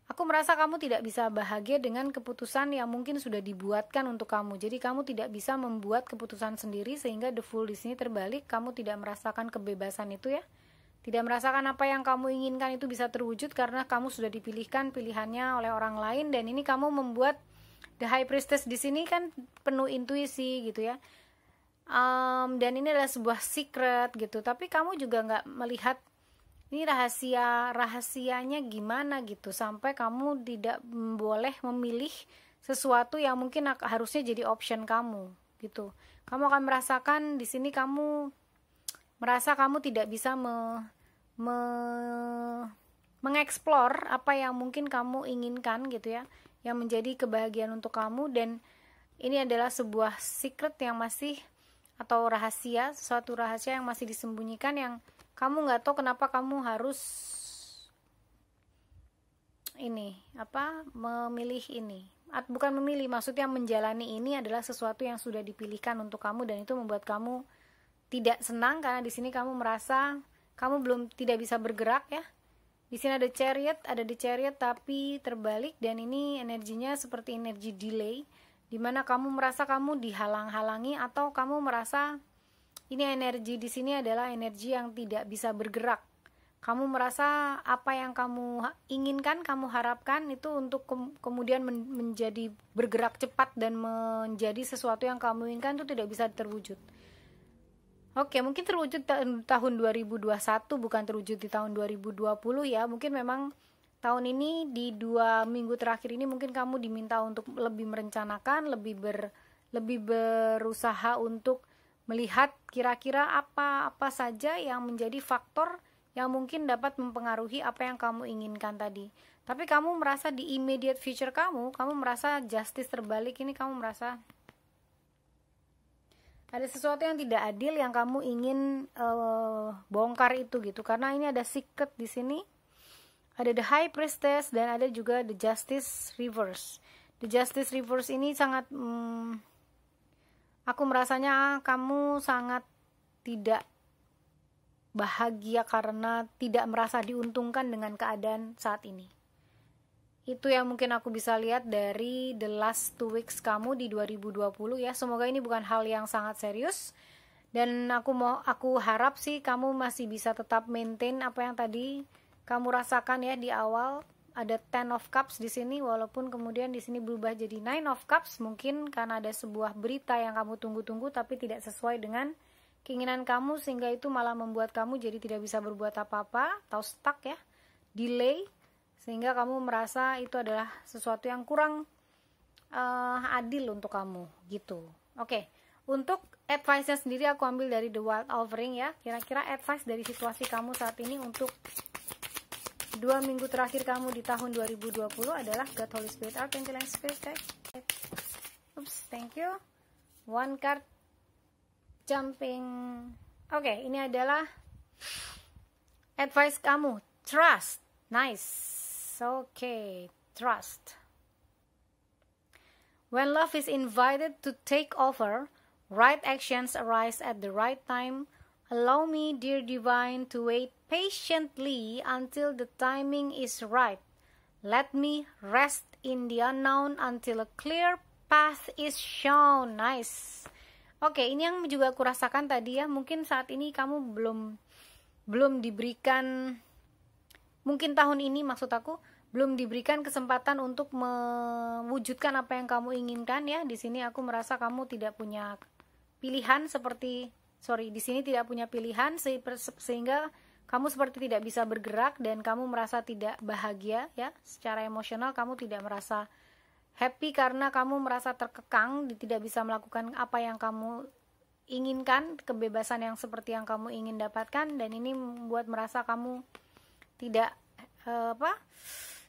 aku merasa kamu tidak bisa bahagia dengan keputusan yang mungkin sudah dibuatkan untuk kamu. Jadi kamu tidak bisa membuat keputusan sendiri, sehingga the Fool di sini terbalik. Kamu tidak merasakan kebebasan itu ya. Tidak merasakan apa yang kamu inginkan itu bisa terwujud karena kamu sudah dipilihkan pilihannya oleh orang lain. Dan ini kamu membuat the High Priestess di sini kan penuh intuisi gitu ya. Dan ini adalah sebuah secret gitu. Tapi kamu juga nggak melihat ini rahasianya gimana gitu, sampai kamu tidak boleh memilih sesuatu yang mungkin harusnya jadi option kamu gitu. Kamu akan merasakan di sini kamu merasa kamu tidak bisa mengeksplor apa yang mungkin kamu inginkan gitu ya, yang menjadi kebahagiaan untuk kamu. Dan ini adalah sebuah secret yang masih, atau rahasia, suatu rahasia yang masih disembunyikan, yang kamu nggak tahu kenapa kamu harus memilih ini. Bukan memilih, maksudnya menjalani ini adalah sesuatu yang sudah dipilihkan untuk kamu, dan itu membuat kamu tidak senang karena di sini kamu merasa kamu tidak bisa bergerak ya. Di sini ada the chariot tapi terbalik, dan ini energinya seperti energi delay, dimana kamu merasa kamu dihalang-halangi, atau kamu merasa ini energi di sini adalah energi yang tidak bisa bergerak. Kamu merasa apa yang kamu inginkan, kamu harapkan itu untuk kemudian menjadi bergerak cepat dan menjadi sesuatu yang kamu inginkan itu tidak bisa terwujud. Oke, mungkin terwujud tahun 2021, bukan terwujud di tahun 2020 ya. Mungkin memang tahun ini di 2 minggu terakhir ini mungkin kamu diminta untuk lebih merencanakan, lebih berusaha untuk melihat kira-kira apa saja yang menjadi faktor yang mungkin dapat mempengaruhi apa yang kamu inginkan tadi. Tapi kamu merasa di immediate future kamu merasa justice terbalik ini, kamu merasa ada sesuatu yang tidak adil yang kamu ingin bongkar itu gitu. Karena ini ada secret di sini. Ada the High Priestess dan ada juga the Justice Reverse. The Justice Reverse ini sangat aku merasanya kamu sangat tidak bahagia karena tidak merasa diuntungkan dengan keadaan saat ini. Itu yang mungkin aku bisa lihat dari the last 2 weeks kamu di 2020 ya. Semoga ini bukan hal yang sangat serius, dan aku harap sih kamu masih bisa tetap maintain apa yang tadi kamu rasakan ya di awal. Ada 10 of Cups di sini, walaupun kemudian di sini berubah jadi 9 of Cups, mungkin karena ada sebuah berita yang kamu tunggu-tunggu tapi tidak sesuai dengan keinginan kamu, sehingga itu malah membuat kamu jadi tidak bisa berbuat apa-apa atau stuck ya. delay sehingga kamu merasa itu adalah sesuatu yang kurang adil untuk kamu gitu. Oke. Untuk advice-nya sendiri aku ambil dari The Wild Offering ya. Kira-kira advice dari situasi kamu saat ini untuk 2 minggu terakhir kamu di tahun 2020 adalah God, Holy Spirit, Archangel, and Spirit guide. Oops, thank you. One card jumping. Oke, ini adalah advice kamu. Trust. Nice. Oke, trust. When love is invited to take over, right actions arise at the right time. Allow me, dear divine, to wait patiently until the timing is right. Let me rest in the unknown until a clear path is shown. Nice. Oke, ini yang juga aku rasakan tadi ya. Mungkin saat ini kamu belum diberikan, mungkin tahun ini maksud aku, belum diberikan kesempatan untuk mewujudkan apa yang kamu inginkan ya. Di sini aku merasa kamu tidak punya pilihan di sini tidak punya pilihan sehingga kamu seperti tidak bisa bergerak dan kamu merasa tidak bahagia ya. Secara emosional kamu tidak merasa happy karena kamu merasa terkekang, tidak bisa melakukan apa yang kamu inginkan, kebebasan yang seperti yang kamu ingin dapatkan, dan ini membuat merasa kamu tidak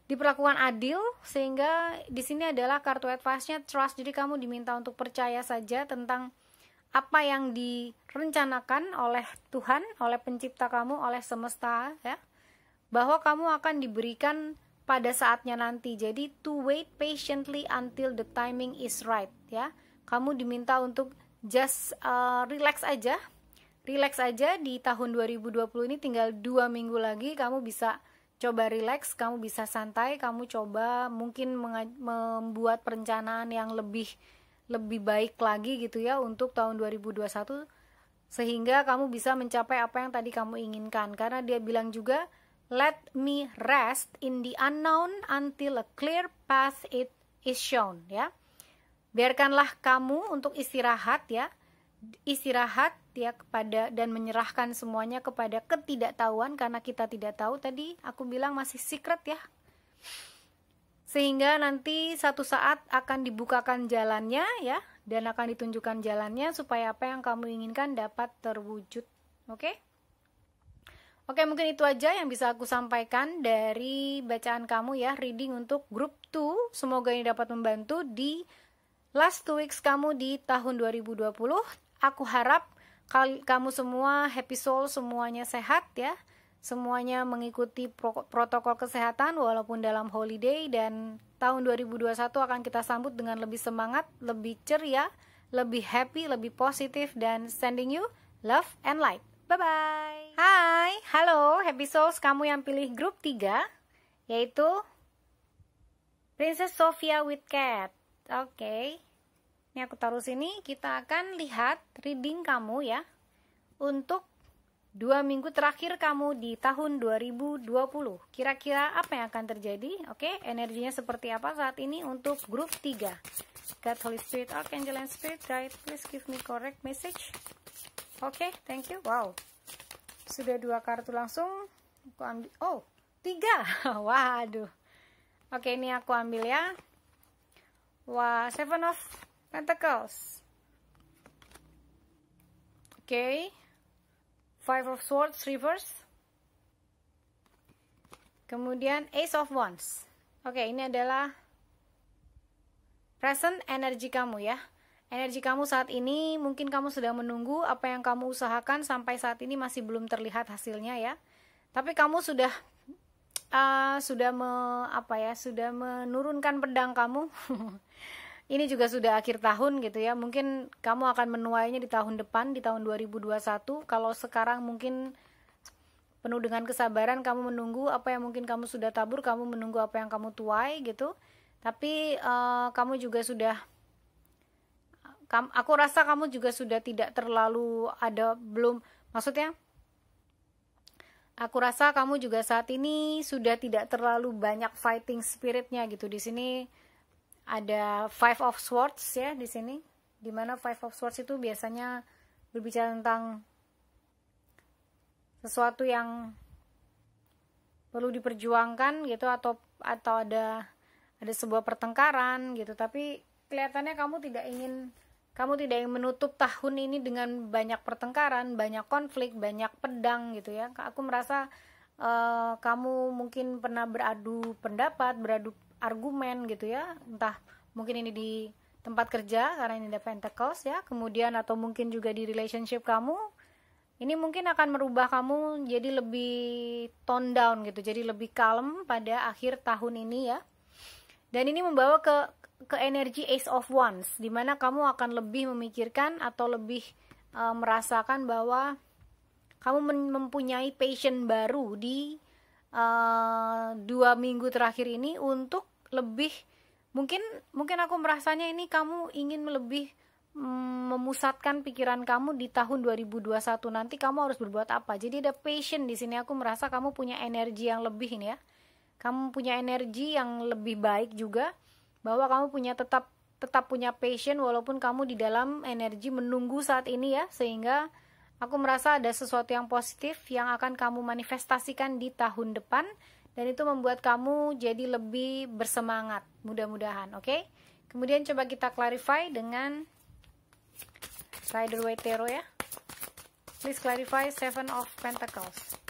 diperlakukan adil, sehingga di sini adalah kartu advice-nya trust. Jadi kamu diminta untuk percaya saja tentang apa yang direncanakan oleh Tuhan, oleh pencipta kamu, oleh semesta ya, bahwa kamu akan diberikan pada saatnya nanti. Jadi to wait patiently until the timing is right ya. Kamu diminta untuk just relax aja di tahun 2020 ini. Tinggal 2 minggu lagi kamu bisa coba relax, kamu bisa santai, kamu coba mungkin membuat perencanaan yang lebih baik lagi gitu ya untuk tahun 2021, sehingga kamu bisa mencapai apa yang tadi kamu inginkan. Karena dia bilang juga, let me rest in the unknown until a clear path it is shown ya. Biarkanlah kamu untuk istirahat ya kepada, dan menyerahkan semuanya kepada ketidaktahuan, karena kita tidak tahu, tadi aku bilang masih secret ya, sehingga nanti satu saat akan dibukakan jalannya ya, dan akan ditunjukkan jalannya supaya apa yang kamu inginkan dapat terwujud. Oke, mungkin itu aja yang bisa aku sampaikan dari bacaan kamu ya, reading untuk grup 2. Semoga ini dapat membantu di last 2 weeks kamu di tahun 2020. Aku harap kamu semua happy soul, semuanya sehat ya, semuanya mengikuti protokol kesehatan walaupun dalam holiday, dan tahun 2021 akan kita sambut dengan lebih semangat, lebih ceria, lebih happy, lebih positif, dan sending you love and light. Bye bye. Hai, halo happy souls kamu yang pilih grup 3, yaitu Princess Sophia with Cat. Oke. Ini aku taruh sini, kita akan lihat reading kamu ya untuk 2 minggu terakhir kamu di tahun 2020. Kira-kira apa yang akan terjadi? Oke, energinya seperti apa saat ini untuk grup 3? God, Holy Spirit, Archangel, and Spirit Guide, please give me correct message. Oke, thank you. Wow, sudah 2 kartu langsung aku ambil. Oh, 3. Waduh. Oke, ini aku ambil ya. Wah, 7 of Pentacles. Oke, 5 of Swords reverse. Kemudian Ace of Wands. Oke, ini adalah present energi kamu ya. Energi kamu saat ini, mungkin kamu sedang menunggu apa yang kamu usahakan sampai saat ini masih belum terlihat hasilnya ya. Tapi kamu sudah menurunkan pedang kamu. Ini juga sudah akhir tahun gitu ya. Mungkin kamu akan menuainya di tahun depan, di tahun 2021. Kalau sekarang mungkin penuh dengan kesabaran, kamu menunggu apa yang mungkin kamu sudah tabur, kamu menunggu apa yang kamu tuai gitu. Tapi kamu juga sudah, aku rasa kamu juga sudah tidak terlalu maksudnya aku rasa kamu juga saat ini sudah tidak terlalu banyak fighting spiritnya gitu. Di sini ada 5 of Swords ya di sini, dimana 5 of Swords itu biasanya berbicara tentang sesuatu yang perlu diperjuangkan gitu, atau ada sebuah pertengkaran gitu, tapi kelihatannya kamu tidak ingin menutup tahun ini dengan banyak pertengkaran, banyak konflik, banyak pedang gitu ya. Aku merasa kamu mungkin pernah beradu pendapat, beradu argumen gitu ya, entah mungkin ini di tempat kerja karena ini ada Pentacles ya, kemudian atau mungkin juga di relationship kamu. Ini mungkin akan merubah kamu jadi lebih tone down gitu, jadi lebih calm pada akhir tahun ini ya. Dan ini membawa ke energi Ace of Wands, dimana kamu akan lebih memikirkan atau lebih merasakan bahwa kamu mempunyai passion baru di 2 minggu terakhir ini untuk lebih, mungkin aku merasanya ini kamu ingin lebih memusatkan pikiran kamu di tahun 2021 nanti kamu harus berbuat apa. Jadi ada passion di sini. Aku merasa kamu punya energi yang lebih ini ya. Kamu punya energi yang lebih baik juga, bahwa kamu punya tetap punya passion walaupun kamu di dalam energi menunggu saat ini ya, sehingga aku merasa ada sesuatu yang positif yang akan kamu manifestasikan di tahun depan, dan itu membuat kamu jadi lebih bersemangat, mudah-mudahan. Oke? Kemudian coba kita clarify dengan Rider Waite Tarot ya. Please clarify Seven of Pentacles.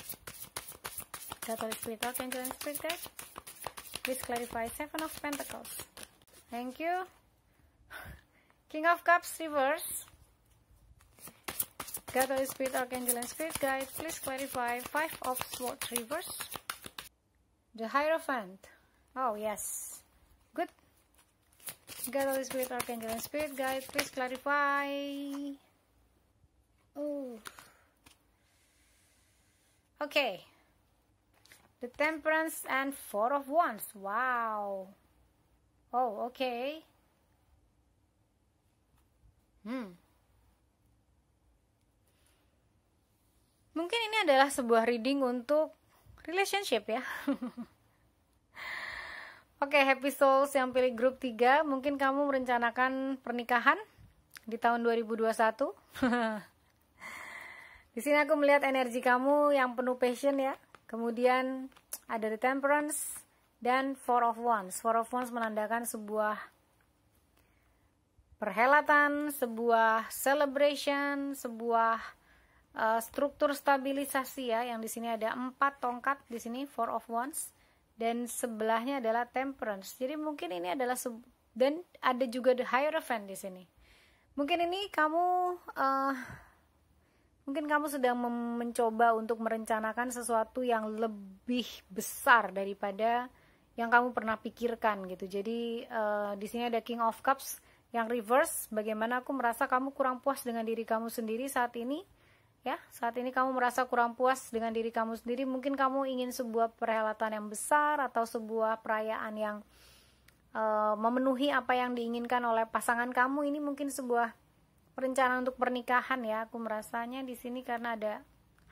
Catholic Spirit, Archangel and Spirit Guide. Please clarify Seven of Pentacles. Thank you. King of Cups reverse. Catholic Spirit, Archangel and Spirit Guide. Please clarify Five of Swords reverse. The Hierophant. Oh yes. Good. Catholic Spirit, Archangel and Spirit Guide. Please clarify. Oh. Okay. The Temperance and Four of Wands. Wow. Oh, okay. Mungkin ini adalah sebuah reading untuk relationship ya. Oke, happy souls yang pilih grup 3, mungkin kamu merencanakan pernikahan di tahun 2021. Di sini aku melihat energi kamu yang penuh passion ya. Kemudian ada the Temperance dan Four of Wands. Four of Wands menandakan sebuah perhelatan, sebuah celebration, sebuah struktur stabilisasi ya. Yang di sini ada 4 tongkat di sini, Four of Wands, dan sebelahnya adalah Temperance. Jadi mungkin ini adalah dan ada juga the Hierophant di sini. Mungkin ini kamu sedang mencoba untuk merencanakan sesuatu yang lebih besar daripada yang kamu pernah pikirkan gitu. Jadi di sini ada King of Cups yang reverse. Bagaimana aku merasa kamu kurang puas dengan diri kamu sendiri saat ini. Ya, saat ini kamu merasa kurang puas dengan diri kamu sendiri. Mungkin kamu ingin sebuah perhelatan yang besar atau sebuah perayaan yang memenuhi apa yang diinginkan oleh pasangan kamu. Ini mungkin sebuah perencanaan untuk pernikahan ya. Aku merasanya di sini karena ada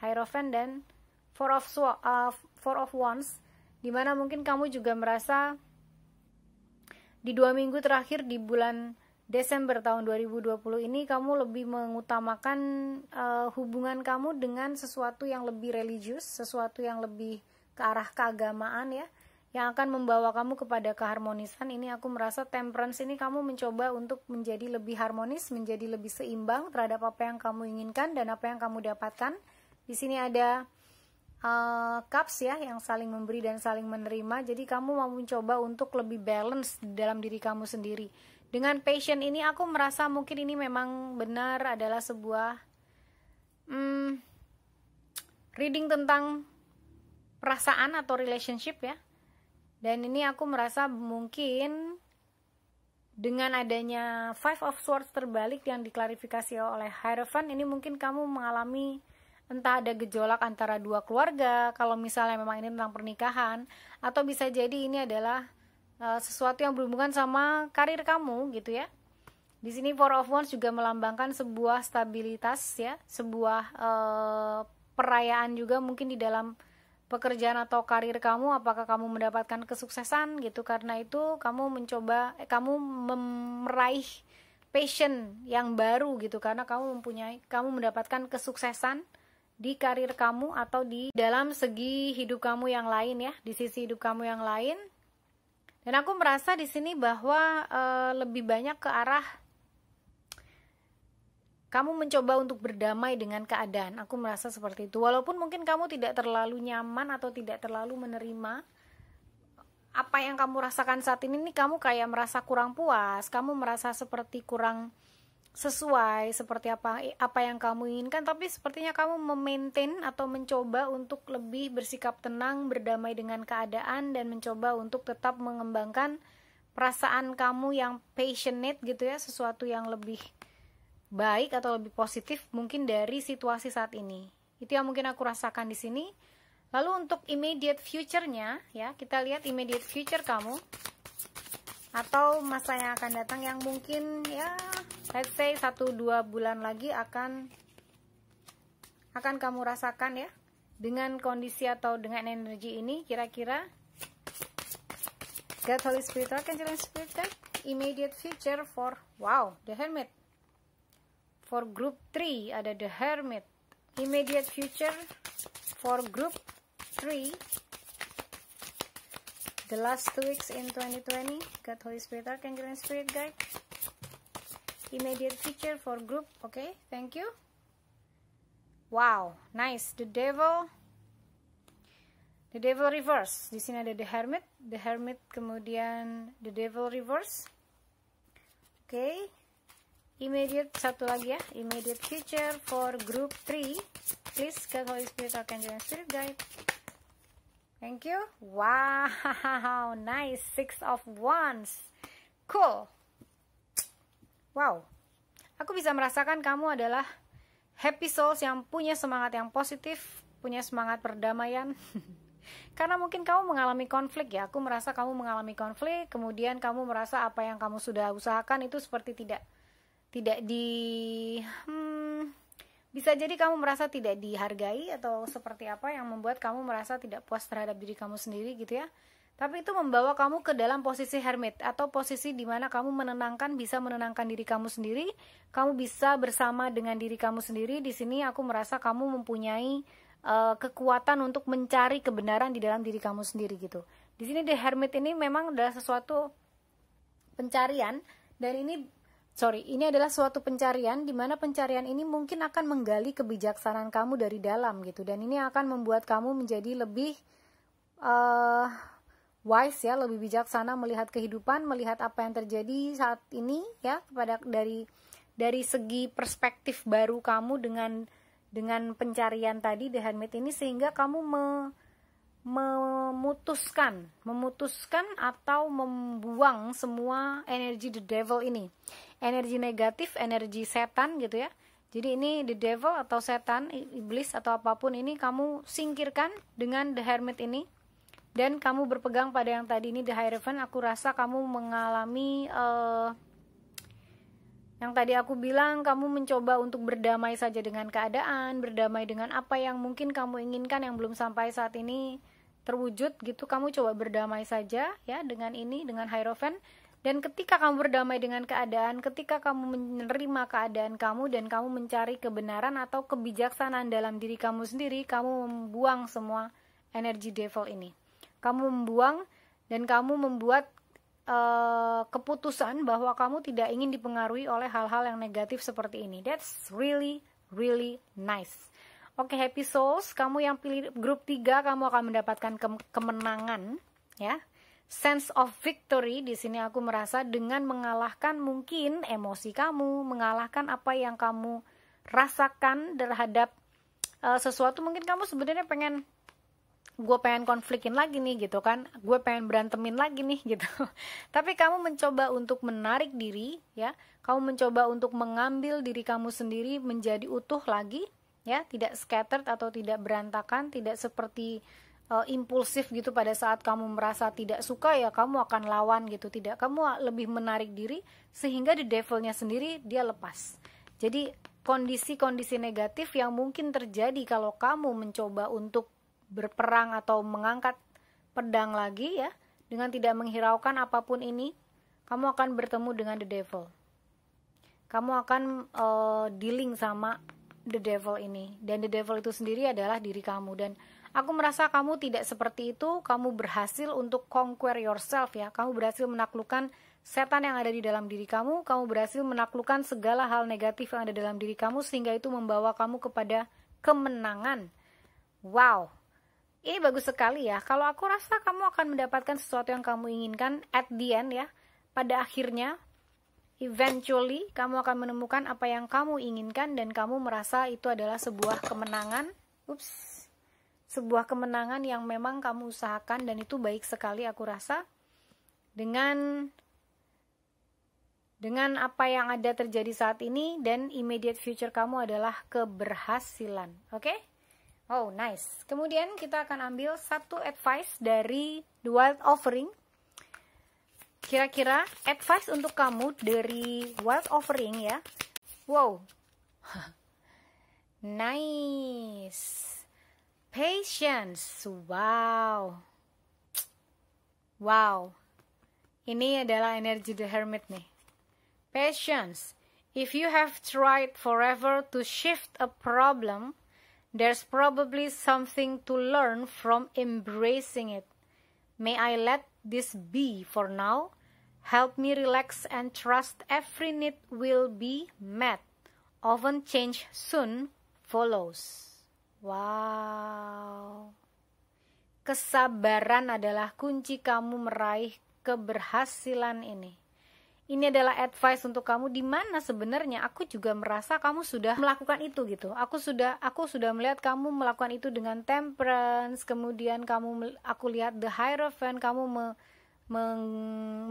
Hierophant dan Four of Wands, dimana mungkin kamu juga merasa di 2 minggu terakhir di bulan Desember tahun 2020 ini kamu lebih mengutamakan hubungan kamu dengan sesuatu yang lebih religius, sesuatu yang lebih ke arah keagamaan ya, yang akan membawa kamu kepada keharmonisan. Ini aku merasa Temperance ini kamu mencoba untuk menjadi lebih harmonis, menjadi lebih seimbang terhadap apa yang kamu inginkan dan apa yang kamu dapatkan. Di sini ada Cups ya, yang saling memberi dan saling menerima. Jadi kamu mau mencoba untuk lebih balance dalam diri kamu sendiri. Dengan passion ini aku merasa mungkin ini memang benar adalah sebuah reading tentang perasaan atau relationship ya. Dan ini aku merasa mungkin dengan adanya Five of Swords terbalik yang diklarifikasi oleh Hierophant, ini mungkin kamu mengalami entah ada gejolak antara dua keluarga, kalau misalnya memang ini tentang pernikahan, atau bisa jadi ini adalah sesuatu yang berhubungan sama karir kamu gitu ya. Di sini Four of Wands juga melambangkan sebuah stabilitas ya, sebuah perayaan juga mungkin di dalam pekerjaan atau karir kamu. Apakah kamu mendapatkan kesuksesan gitu, karena itu kamu meraih passion yang baru gitu, karena kamu mendapatkan kesuksesan di karir kamu atau di dalam segi hidup kamu yang lain ya, di sisi hidup kamu yang lain. Dan aku merasa di sini bahwa lebih banyak ke arah kamu mencoba untuk berdamai dengan keadaan. Aku merasa seperti itu. Walaupun mungkin kamu tidak terlalu nyaman atau tidak terlalu menerima apa yang kamu rasakan saat ini nih, kamu kayak merasa kurang puas, kamu merasa seperti kurang sesuai seperti apa yang kamu inginkan, tapi sepertinya kamu memaintain atau mencoba untuk lebih bersikap tenang, berdamai dengan keadaan, dan mencoba untuk tetap mengembangkan perasaan kamu yang passionate gitu ya, sesuatu yang lebih baik atau lebih positif mungkin dari situasi saat ini. Itu yang mungkin aku rasakan di sini. Lalu untuk immediate future-nya ya, kita lihat immediate future kamu atau masa yang akan datang yang mungkin ya let's say 1-2 bulan lagi akan kamu rasakan ya, dengan kondisi atau dengan energi ini. Kira-kira God, Holy Spirit, Archangel and Spirit Guide, immediate future for the Hermit. For group 3 ada the Hermit. Immediate future for group 3, the last 2 weeks in 2020, God, Holy Spirit, Archangel and Spirit Guide. Immediate future for group. Okay, thank you. Wow, nice. The devil reverse. Di sini ada the Hermit, kemudian the devil reverse. Okay. Immediate, satu lagi ya. Immediate future for group 3. Please, God, Holy Spirit, Archangel and Spirit Guide. Thank you. Wow, nice. 6 of Wands. Cool. Wow, aku bisa merasakan kamu adalah happy souls yang punya semangat yang positif, punya semangat perdamaian. Karena mungkin kamu mengalami konflik ya, aku merasa kamu mengalami konflik, kemudian kamu merasa apa yang kamu sudah usahakan itu seperti bisa jadi kamu merasa tidak dihargai atau seperti apa yang membuat kamu merasa tidak puas terhadap diri kamu sendiri gitu ya. Tapi itu membawa kamu ke dalam posisi hermit atau posisi di mana kamu bisa menenangkan diri kamu sendiri, kamu bisa bersama dengan diri kamu sendiri. Di sini aku merasa kamu mempunyai kekuatan untuk mencari kebenaran di dalam diri kamu sendiri gitu. Di sini the hermit ini memang adalah sesuatu pencarian, dan ini adalah suatu pencarian di mana pencarian ini mungkin akan menggali kebijaksanaan kamu dari dalam gitu, dan ini akan membuat kamu menjadi lebih wise ya, lebih bijaksana melihat kehidupan, melihat apa yang terjadi saat ini ya, dari segi perspektif baru kamu dengan pencarian tadi the hermit ini, sehingga kamu memutuskan atau membuang semua energi the devil ini, energi negatif, energi setan gitu ya. Jadi ini the devil atau setan, iblis atau apapun ini kamu singkirkan dengan the hermit ini, dan kamu berpegang pada yang tadi ini the Hierophant. Aku rasa kamu mengalami yang tadi aku bilang, kamu mencoba untuk berdamai saja dengan keadaan, berdamai dengan apa yang mungkin kamu inginkan yang belum sampai saat ini terwujud gitu. Kamu coba berdamai saja ya dengan Hierophant. Dan ketika kamu berdamai dengan keadaan, ketika kamu menerima keadaan kamu dan kamu mencari kebenaran atau kebijaksanaan dalam diri kamu sendiri, kamu membuang semua energi devil ini. Kamu membuang dan kamu membuat keputusan bahwa kamu tidak ingin dipengaruhi oleh hal-hal yang negatif seperti ini. That's really really nice. Oke, happy souls, kamu yang pilih grup 3, kamu akan mendapatkan kemenangan ya. Sense of victory di sini aku merasa dengan mengalahkan mungkin emosi kamu, mengalahkan apa yang kamu rasakan terhadap sesuatu. Mungkin kamu sebenarnya gue pengen konflikin lagi nih gitu kan, gue pengen berantemin lagi nih gitu. Tapi kamu mencoba untuk menarik diri ya, kamu mencoba untuk mengambil diri kamu sendiri menjadi utuh lagi ya, tidak scattered atau tidak berantakan, tidak seperti impulsif gitu. Pada saat kamu merasa tidak suka ya kamu akan lawan gitu, tidak, kamu lebih menarik diri sehingga the devilnya sendiri dia lepas. Jadi kondisi-kondisi negatif yang mungkin terjadi kalau kamu mencoba untuk berperang atau mengangkat pedang lagi ya, dengan tidak menghiraukan apapun ini, kamu akan bertemu dengan the devil. Kamu akan dealing sama the devil ini. Dan the devil itu sendiri adalah diri kamu. Dan aku merasa kamu tidak seperti itu. Kamu berhasil untuk conquer yourself ya. Kamu berhasil menaklukkan setan yang ada di dalam diri kamu. Kamu berhasil menaklukkan segala hal negatif yang ada dalam diri kamu, sehingga itu membawa kamu kepada kemenangan. Wow, ini bagus sekali ya. Kalau aku rasa kamu akan mendapatkan sesuatu yang kamu inginkan at the end ya. Pada akhirnya, eventually kamu akan menemukan apa yang kamu inginkan dan kamu merasa itu adalah sebuah kemenangan. Sebuah kemenangan yang memang kamu usahakan, dan itu baik sekali aku rasa. Dengan apa yang ada terjadi saat ini, dan immediate future kamu adalah keberhasilan. Oke? Oh, nice. Kemudian kita akan ambil satu advice dari The Wild Offering. Kira-kira advice untuk kamu dari Wild Offering ya. Wow. Nice. Patience. Wow. Wow. Ini adalah energi The Hermit nih. Patience. If you have tried forever to shift a problem, there's probably something to learn from embracing it. May I let this be for now? Help me relax and trust every need will be met. Often change soon follows. Wow. Kesabaran adalah kunci kamu meraih keberhasilan ini. Ini adalah advice untuk kamu, di mana sebenarnya aku juga merasa kamu sudah melakukan itu gitu. Aku sudah melihat kamu melakukan itu dengan temperance, kemudian aku lihat the Hierophant, kamu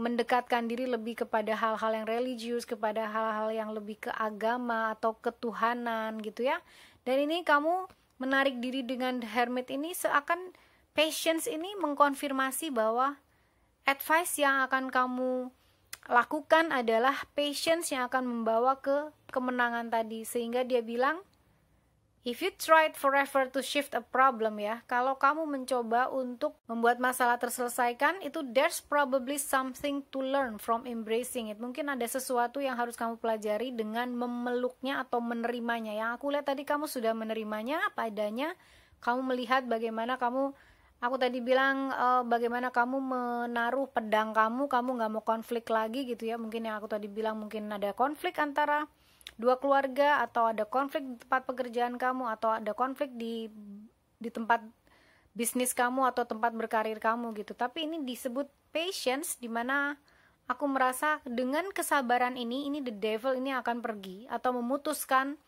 mendekatkan diri lebih kepada hal-hal yang religius, kepada hal-hal yang lebih ke agama atau ketuhanan gitu ya. Dan ini kamu menarik diri dengan the Hermit ini, seakan patience ini mengkonfirmasi bahwa advice yang akan kamu lakukan adalah patience yang akan membawa ke kemenangan tadi. Sehingga dia bilang, if you tried forever to shift a problem ya, kalau kamu mencoba untuk membuat masalah terselesaikan, itu there's probably something to learn from embracing it. Mungkin ada sesuatu yang harus kamu pelajari dengan memeluknya atau menerimanya. Yang aku lihat tadi kamu sudah menerimanya apa adanya. Kamu melihat bagaimana aku tadi bilang bagaimana kamu menaruh pedang kamu nggak mau konflik lagi gitu ya. Mungkin yang aku tadi bilang, mungkin ada konflik antara dua keluarga, atau ada konflik di tempat pekerjaan kamu, atau ada konflik di tempat bisnis kamu atau tempat berkarir kamu gitu. Tapi ini disebut patience, dimana aku merasa dengan kesabaran ini the devil ini akan pergi atau memutuskan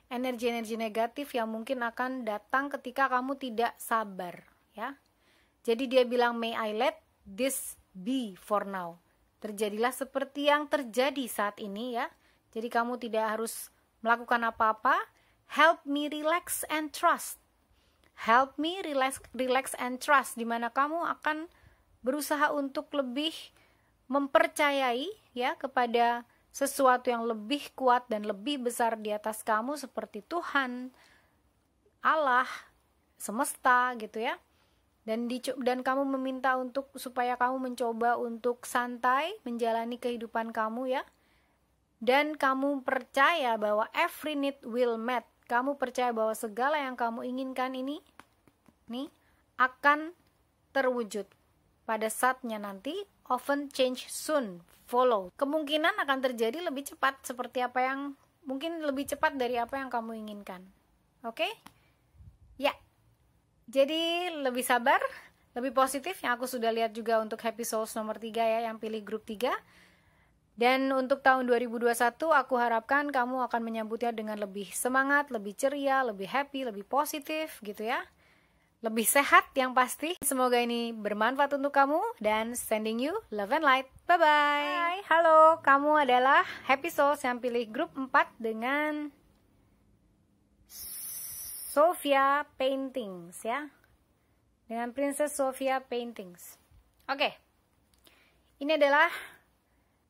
energi-energi negatif yang mungkin akan datang ketika kamu tidak sabar ya. Jadi dia bilang, may I let this be for now. Terjadilah seperti yang terjadi saat ini ya. Jadi kamu tidak harus melakukan apa-apa. Help me relax and trust. Help me relax and trust, dimana kamu akan berusaha untuk lebih mempercayai ya kepada sesuatu yang lebih kuat dan lebih besar di atas kamu, seperti Tuhan, Allah, semesta gitu ya. Dan kamu meminta supaya kamu mencoba untuk santai menjalani kehidupan kamu ya. Dan kamu percaya bahwa every need will met. Kamu percaya bahwa segala yang kamu inginkan ini akan terwujud pada saatnya nanti. Often change soon follow. Kemungkinan akan terjadi lebih cepat, seperti apa yang mungkin lebih cepat dari apa yang kamu inginkan. Oke? Ya. Jadi lebih sabar, lebih positif, yang aku sudah lihat juga untuk Happy Souls nomor 3 ya, yang pilih grup 3. Dan untuk tahun 2021 aku harapkan kamu akan menyambutnya dengan lebih semangat, lebih ceria, lebih happy, lebih positif gitu ya. Lebih sehat yang pasti. Semoga ini bermanfaat untuk kamu, dan sending you love and light. Bye-bye. Hai, halo, kamu adalah Happy Souls yang pilih grup 4 dengan Sophia Paintings ya. Dengan Princess Sophia Paintings. Oke. Ini adalah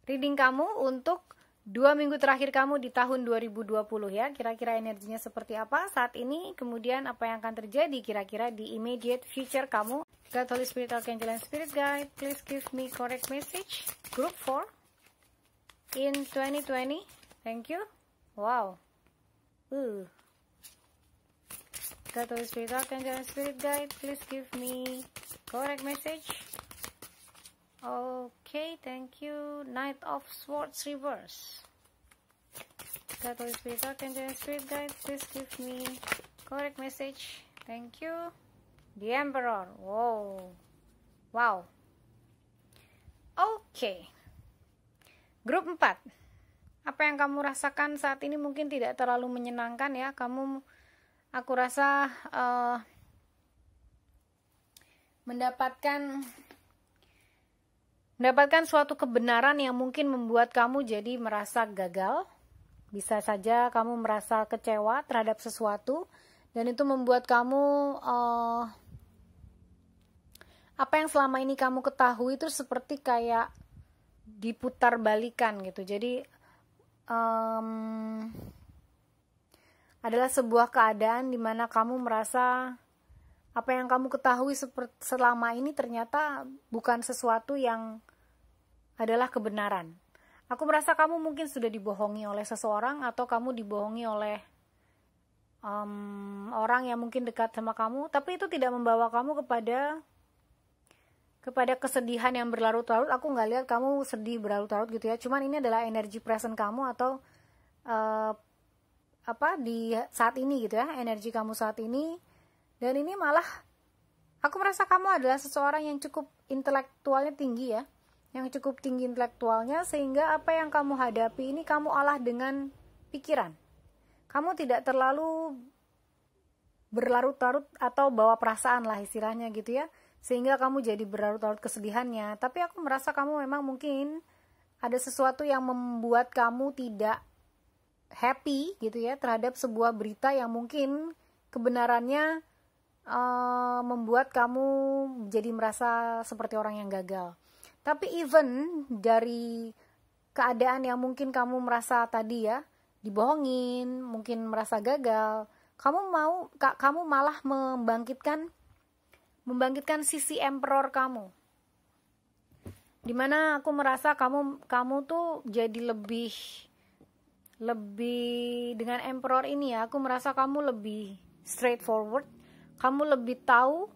reading kamu untuk 2 minggu terakhir kamu di tahun 2020 ya. Kira-kira energinya seperti apa saat ini, kemudian apa yang akan terjadi kira-kira di immediate future kamu. God, Holy Spirit, Archangel, and Spirit Guide, please give me correct message. Group 4 in 2020. Thank you. Wow. God, Holy Spirit, Archangel, and Spirit Guide, please give me correct message. Okay, thank you. Knight of Swords reverse. God, Holy Spirit, Archangel, and Spirit Guide, please give me correct message. Thank you. The Emperor. Wow. Oke. Grup 4. Apa yang kamu rasakan saat ini mungkin tidak terlalu menyenangkan ya. Aku rasa mendapatkan suatu kebenaran yang mungkin membuat kamu jadi merasa gagal. Bisa saja kamu merasa kecewa terhadap sesuatu, dan itu membuat kamu apa yang selama ini kamu ketahui itu seperti kayak diputar balikan gitu. Jadi adalah sebuah keadaan di mana kamu merasa apa yang kamu ketahui selama ini ternyata bukan sesuatu yang adalah kebenaran. Aku merasa kamu mungkin sudah dibohongi oleh seseorang, atau kamu dibohongi oleh orang yang mungkin dekat sama kamu, tapi itu tidak membawa kamu kepada kesedihan yang berlarut-larut. Aku nggak lihat kamu sedih berlarut-larut gitu ya. Cuman ini adalah energi present kamu, atau di saat ini gitu ya, energi kamu saat ini. Dan ini malah aku merasa kamu adalah seseorang yang cukup intelektualnya tinggi ya, yang cukup tinggi intelektualnya, sehingga apa yang kamu hadapi ini kamu olah dengan pikiran. Kamu tidak terlalu berlarut-larut atau bawa perasaan lah istilahnya gitu ya, sehingga kamu jadi berlarut-larut kesedihannya. Tapi aku merasa kamu memang mungkin ada sesuatu yang membuat kamu tidak happy gitu ya terhadap sebuah berita yang mungkin kebenarannya membuat kamu jadi merasa seperti orang yang gagal. Tapi even dari keadaan yang mungkin kamu merasa tadi ya, dibohongin, mungkin merasa gagal, kamu malah membangkitkan sisi emperor kamu. Dimana aku merasa kamu tuh jadi lebih dengan emperor ini ya, aku merasa kamu lebih straightforward, kamu lebih tahu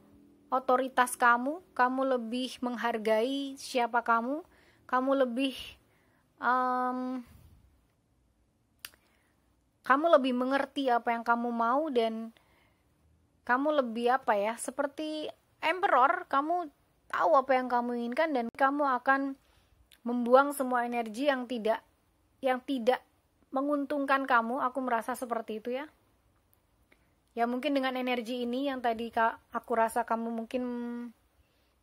otoritas kamu lebih menghargai siapa kamu lebih mengerti apa yang kamu mau, dan kamu lebih seperti emperor, kamu tahu apa yang kamu inginkan, dan kamu akan membuang semua energi yang tidak menguntungkan kamu. Aku merasa seperti itu ya. Ya mungkin dengan energi ini yang tadi aku rasa kamu mungkin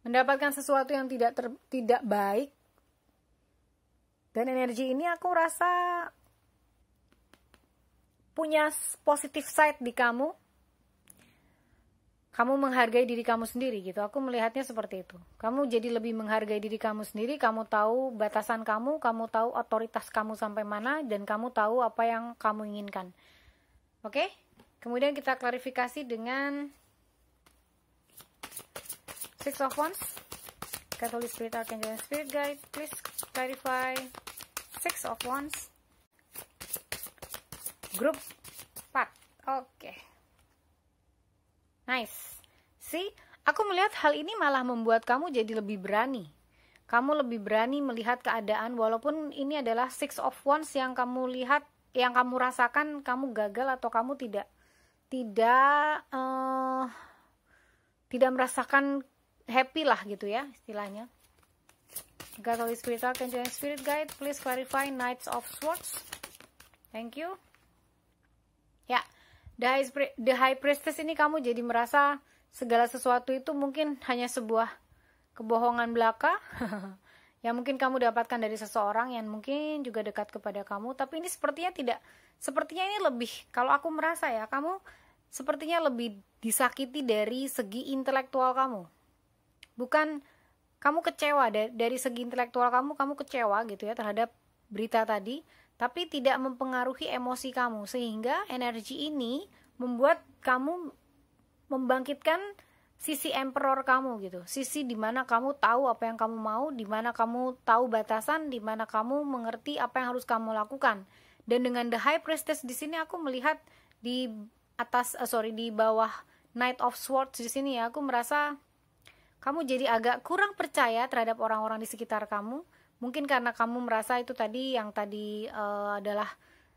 mendapatkan sesuatu yang tidak baik, dan energi ini aku rasa punya positive side di kamu. Kamu menghargai diri kamu sendiri gitu. Aku melihatnya seperti itu. Kamu jadi lebih menghargai diri kamu sendiri, kamu tahu batasan kamu tahu otoritas kamu sampai mana, dan kamu tahu apa yang kamu inginkan. Oke? Kemudian kita klarifikasi dengan Six of Wands. Holy Spirit, Archangel, and Spirit Guide, please clarify Six of Wands. Grup 4. Oke. Nice. See, aku melihat hal ini malah membuat kamu jadi lebih berani. Kamu lebih berani melihat keadaan, walaupun ini adalah Six of Wands yang kamu lihat, yang kamu rasakan kamu gagal atau kamu tidak merasakan happy lah gitu ya istilahnya. God, Holy Spirit, Archangel, and Spirit Guide, please clarify Knights of Swords. Thank you. Ya, The High Priestess ini kamu jadi merasa segala sesuatu itu mungkin hanya sebuah kebohongan belaka yang mungkin kamu dapatkan dari seseorang yang mungkin juga dekat kepada kamu. Tapi ini sepertinya ini lebih, kalau aku merasa ya, kamu sepertinya lebih disakiti dari segi intelektual kamu. Bukan kamu kecewa dari segi intelektual kamu kecewa gitu ya terhadap berita tadi, tapi tidak mempengaruhi emosi kamu, sehingga energi ini membuat kamu membangkitkan sisi emperor kamu gitu, sisi dimana kamu tahu apa yang kamu mau, dimana kamu tahu batasan, dimana kamu mengerti apa yang harus kamu lakukan. Dan dengan The High Priestess di sini aku melihat di bawah Knight of Swords di sini ya, aku merasa kamu jadi agak kurang percaya terhadap orang-orang di sekitar kamu. Mungkin karena kamu merasa itu tadi yang adalah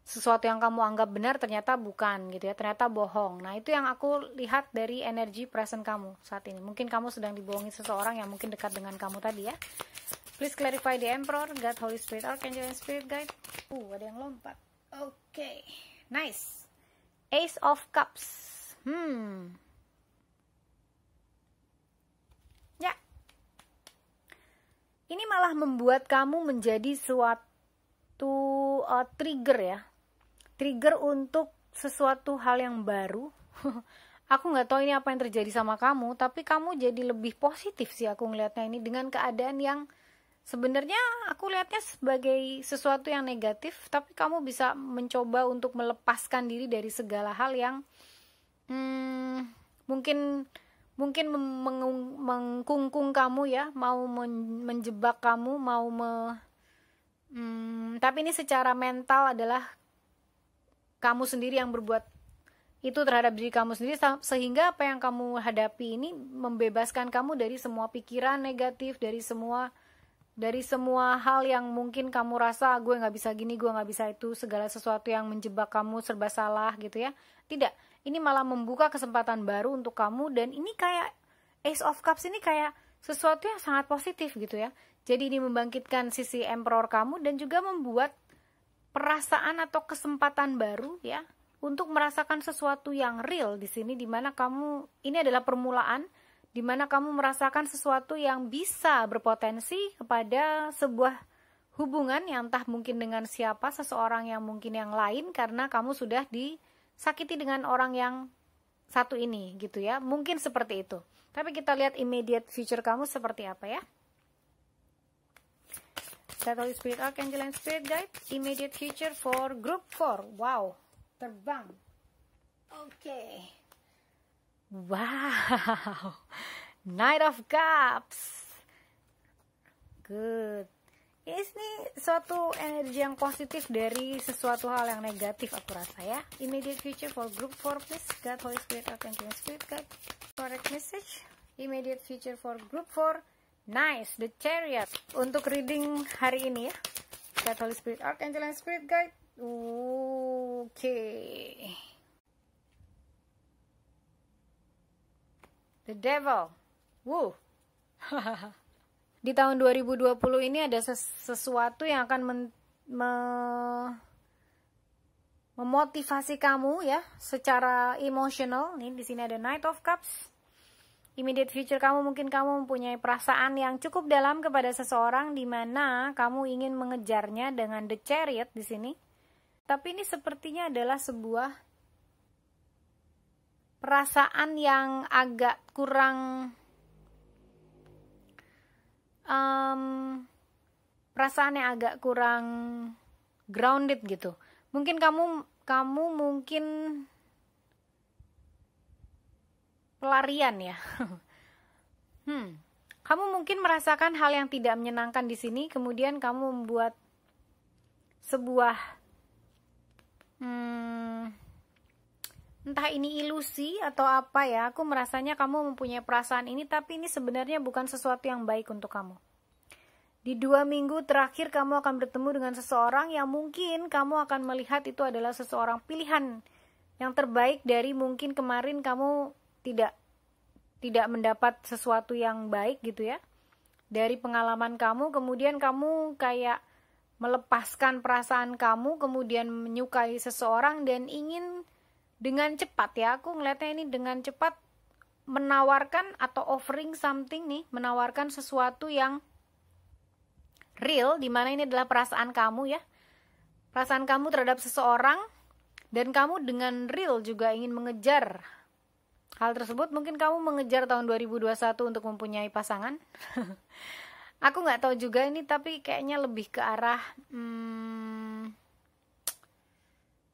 sesuatu yang kamu anggap benar ternyata bukan gitu ya, ternyata bohong. Nah, itu yang aku lihat dari energi present kamu saat ini. Mungkin kamu sedang dibohongi seseorang yang mungkin dekat dengan kamu tadi ya. Please clarify the Emperor, God, Holy Spirit, Archangel, and Spirit Guide. Ada yang lompat. Oke, nice. Ace of Cups. Ya. Ini malah membuat kamu menjadi suatu trigger ya. Trigger untuk sesuatu hal yang baru. Aku nggak tahu ini apa yang terjadi sama kamu, tapi kamu jadi lebih positif sih aku ngelihatnya ini, dengan keadaan yang sebenarnya aku lihatnya sebagai sesuatu yang negatif, tapi kamu bisa mencoba untuk melepaskan diri dari segala hal yang mungkin mengkungkung kamu ya, mau menjebak kamu, tapi ini secara mental adalah kamu sendiri yang berbuat itu terhadap diri kamu sendiri, sehingga apa yang kamu hadapi ini membebaskan kamu dari semua pikiran negatif, dari semua hal yang mungkin kamu rasa gue nggak bisa gini, gue nggak bisa itu, segala sesuatu yang menjebak kamu serba salah gitu ya. Tidak, ini malah membuka kesempatan baru untuk kamu, dan ini kayak Ace of Cups ini kayak sesuatu yang sangat positif gitu ya. Jadi ini membangkitkan sisi Emperor kamu dan juga membuat perasaan atau kesempatan baru ya untuk merasakan sesuatu yang real di sini, dimana kamu ini adalah permulaan, dimana kamu merasakan sesuatu yang bisa berpotensi kepada sebuah hubungan yang entah mungkin dengan siapa, seseorang yang mungkin yang lain, karena kamu sudah disakiti dengan orang yang satu ini gitu ya, mungkin seperti itu. Tapi kita lihat immediate future kamu seperti apa ya. God, Holy Spirit, Archangel, and Spirit Guide, immediate future for group 4. Wow, terbang. Oke. Wow. Knight of Cups. Good. Ini suatu energi yang positif dari sesuatu hal yang negatif aku rasa ya. Immediate future for group 4 please. God, Holy Spirit, Archangel, and Spirit Guide. Correct message. Immediate future for group 4. Nice, the Chariot. Untuk reading hari ini ya, God, Holy Spirit, Archangel, and Spirit Guide. Okay. The Devil. Woo. Di tahun 2020 ini ada sesuatu yang akan memotivasi kamu ya, secara emosional. Nih di sini ada Knight of Cups. Immediate future kamu, mungkin kamu mempunyai perasaan yang cukup dalam kepada seseorang, di mana kamu ingin mengejarnya dengan the Chariot di sini. Tapi ini sepertinya adalah sebuah perasaan yang agak kurang grounded gitu. Mungkin kamu mungkin pelarian ya. Kamu mungkin merasakan hal yang tidak menyenangkan di sini, kemudian kamu membuat sebuah entah ini ilusi atau apa ya. Aku merasanya kamu mempunyai perasaan ini, tapi ini sebenarnya bukan sesuatu yang baik untuk kamu. Di 2 minggu terakhir kamu akan bertemu dengan seseorang yang mungkin kamu akan melihat itu adalah seseorang pilihan yang terbaik dari mungkin kemarin kamu tidak mendapat sesuatu yang baik gitu ya dari pengalaman kamu, kemudian kamu kayak melepaskan perasaan kamu, kemudian menyukai seseorang dan ingin dengan cepat ya, aku ngeliatnya ini dengan cepat menawarkan atau offering something nih, menawarkan sesuatu yang real, dimana ini adalah perasaan kamu ya, perasaan kamu terhadap seseorang, dan kamu dengan real juga ingin mengejar hal tersebut. Mungkin kamu mengejar tahun 2021 untuk mempunyai pasangan. Aku nggak tahu juga ini, tapi kayaknya lebih ke arah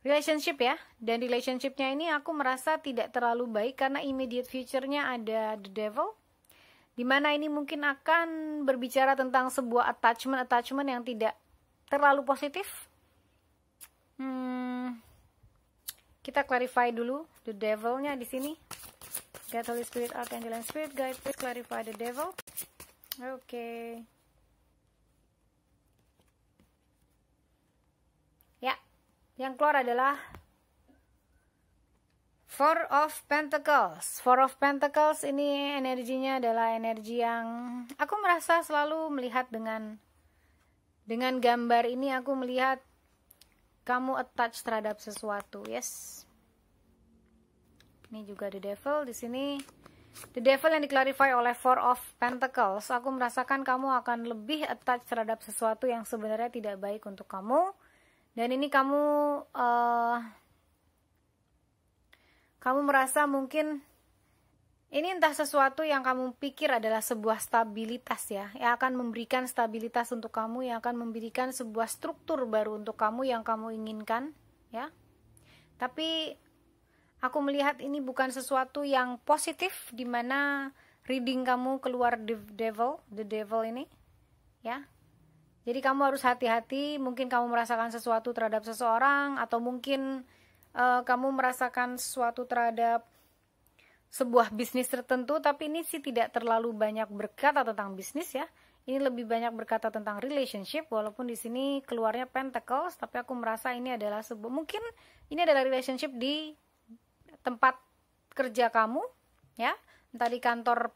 relationship ya. Dan relationshipnya ini aku merasa tidak terlalu baik karena immediate future-nya ada the Devil, dimana ini mungkin akan berbicara tentang sebuah attachment yang tidak terlalu positif. kita clarify dulu the devil-nya di sini. God, Holy Spirit, Archangel, and Spirit Guide, please clarify the devil. Oke. Ya, yang keluar adalah Four of Pentacles. Four of Pentacles ini energinya adalah energi yang aku merasa selalu melihat dengan gambar ini, aku melihat kamu attach terhadap sesuatu. Yes. Ini juga the devil di sini. The devil yang diklarify oleh Four of Pentacles. Aku merasakan kamu akan lebih attach terhadap sesuatu yang sebenarnya tidak baik untuk kamu. Dan ini kamu merasa mungkin ini entah sesuatu yang kamu pikir adalah sebuah stabilitas ya, yang akan memberikan stabilitas untuk kamu, yang akan memberikan sebuah struktur baru untuk kamu yang kamu inginkan ya. Tapi aku melihat ini bukan sesuatu yang positif, di mana reading kamu keluar the devil ini ya. Jadi kamu harus hati-hati, mungkin kamu merasakan sesuatu terhadap seseorang, atau mungkin kamu merasakan sesuatu terhadap sebuah bisnis tertentu, tapi ini sih tidak terlalu banyak berkata tentang bisnis ya. Ini lebih banyak berkata tentang relationship, walaupun di sini keluarnya Pentacles, tapi aku merasa ini adalah mungkin ini adalah relationship di tempat kerja kamu ya, entah di kantor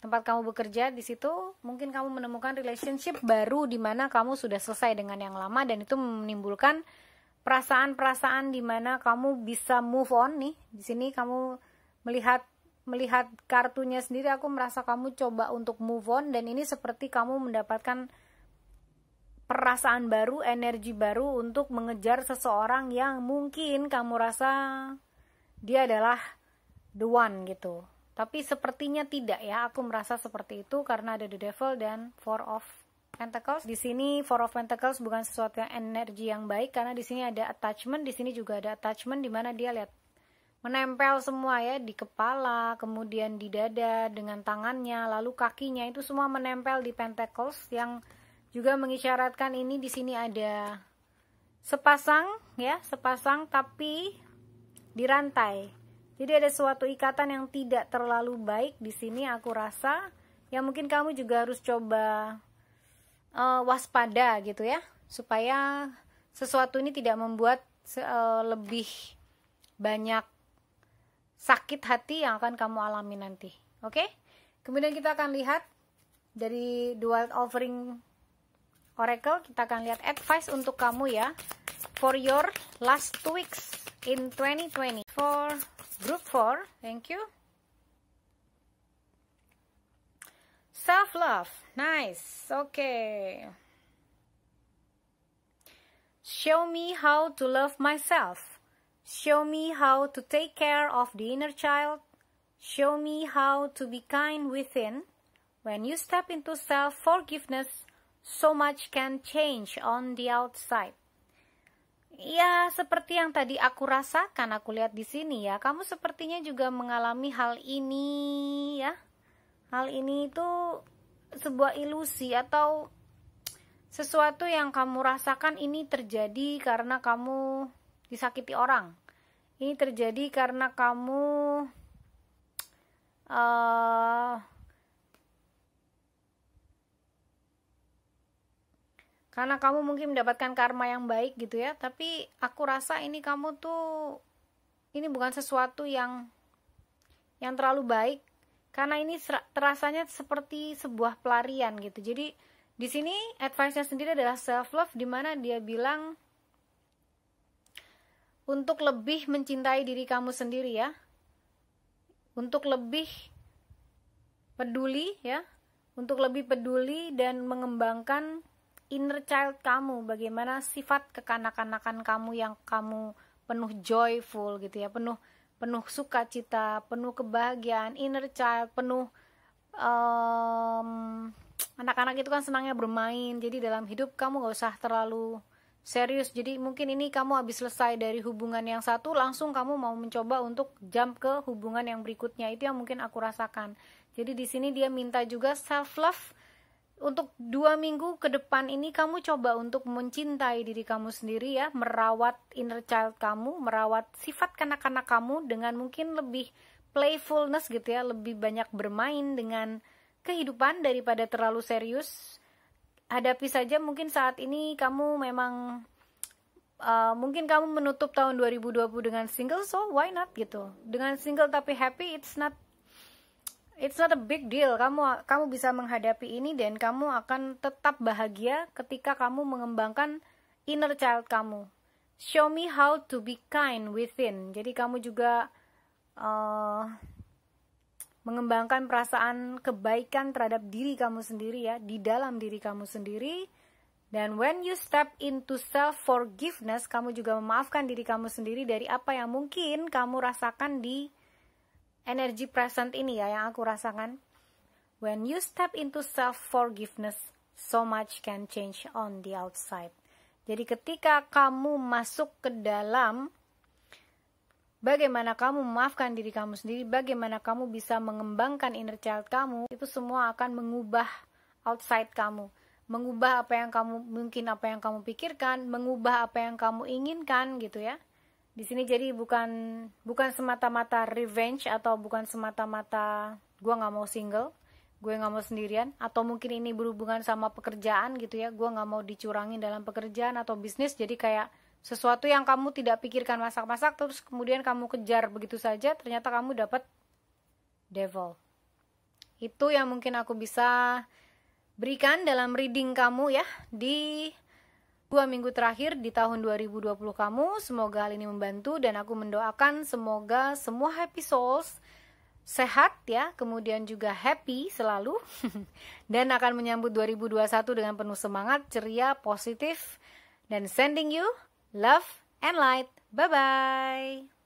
tempat kamu bekerja, di situ mungkin kamu menemukan relationship baru di mana kamu sudah selesai dengan yang lama, dan itu menimbulkan perasaan-perasaan di mana kamu bisa move on nih. Di sini kamu melihat kartunya sendiri, aku merasa kamu coba untuk move on, dan ini seperti kamu mendapatkan perasaan baru, energi baru untuk mengejar seseorang yang mungkin kamu rasa dia adalah the one gitu. Tapi sepertinya tidak ya, aku merasa seperti itu karena ada the devil dan Four of Pentacles. Di sini Four of Pentacles bukan sesuatu yang energi yang baik, karena di sini ada attachment, di sini juga ada attachment di mana dia lihat menempel semua ya, di kepala, kemudian di dada dengan tangannya, lalu kakinya, itu semua menempel di Pentacles, yang juga mengisyaratkan ini di sini ada sepasang ya, sepasang tapi dirantai. Jadi ada suatu ikatan yang tidak terlalu baik di sini, aku rasa, yang mungkin kamu juga harus coba waspada gitu ya, supaya sesuatu ini tidak membuat lebih banyak sakit hati yang akan kamu alami nanti. Oke? Kemudian kita akan lihat dari Dual Offering Oracle, kita akan lihat advice untuk kamu ya, for your last 2 weeks in 2020. For group 4, thank you. Self-love, nice, okay. Show me how to love myself. Show me how to take care of the inner child. Show me how to be kind within. When you step into self-forgiveness, so much can change on the outside. Ya, seperti yang tadi aku rasakan, aku lihat di sini ya, kamu sepertinya juga mengalami hal ini ya. Hal ini itu sebuah ilusi atau sesuatu yang kamu rasakan ini terjadi karena kamu disakiti orang. Ini terjadi karena kamu mungkin mendapatkan karma yang baik gitu ya, tapi aku rasa ini kamu tuh, ini bukan sesuatu yang terlalu baik, karena ini terasanya seperti sebuah pelarian gitu. Jadi di sini advice-nya sendiri adalah self love, di mana dia bilang untuk lebih mencintai diri kamu sendiri ya, untuk lebih peduli ya, untuk lebih peduli dan mengembangkan inner child kamu, bagaimana sifat kekanak-kanakan kamu yang kamu penuh joyful gitu ya, penuh sukacita, penuh kebahagiaan, inner child, penuh anak-anak itu kan senangnya bermain, jadi dalam hidup kamu gak usah terlalu serius. Jadi mungkin ini kamu habis selesai dari hubungan yang satu, langsung kamu mau mencoba untuk jump ke hubungan yang berikutnya, itu yang mungkin aku rasakan. Jadi di sini dia minta juga self love untuk 2 minggu ke depan ini kamu coba untuk mencintai diri kamu sendiri ya, merawat inner child kamu, merawat sifat kanak-kanak kamu dengan mungkin lebih playfulness gitu ya, lebih banyak bermain dengan kehidupan daripada terlalu serius. Hadapi saja mungkin saat ini kamu memang mungkin kamu menutup tahun 2020 dengan single, so why not gitu. Dengan single tapi happy, it's not a big deal. Kamu bisa menghadapi ini dan kamu akan tetap bahagia ketika kamu mengembangkan inner child kamu. Show me how to be kind within. Jadi kamu juga mengembangkan perasaan kebaikan terhadap diri kamu sendiri ya, di dalam diri kamu sendiri. Dan when you step into self forgiveness, kamu juga memaafkan diri kamu sendiri dari apa yang mungkin kamu rasakan di energi present ini ya, yang aku rasakan. When you step into self-forgiveness, so much can change on the outside. Jadi ketika kamu masuk ke dalam bagaimana kamu memaafkan diri kamu sendiri, bagaimana kamu bisa mengembangkan inner child kamu, itu semua akan mengubah outside kamu. Mengubah apa yang kamu pikirkan, mengubah apa yang kamu inginkan gitu ya. Di sini jadi bukan semata-mata revenge atau bukan semata-mata gue nggak mau single, gue nggak mau sendirian, atau mungkin ini berhubungan sama pekerjaan gitu ya, gue nggak mau dicurangin dalam pekerjaan atau bisnis. Jadi kayak sesuatu yang kamu tidak pikirkan masak-masak terus kemudian kamu kejar begitu saja, ternyata kamu dapat devil. Itu yang mungkin aku bisa berikan dalam reading kamu ya di 2 minggu terakhir di tahun 2020 kamu. Semoga hal ini membantu dan aku mendoakan semoga semua happy souls sehat ya, kemudian juga happy selalu dan akan menyambut 2021 dengan penuh semangat, ceria, positif, dan sending you love and light. Bye bye.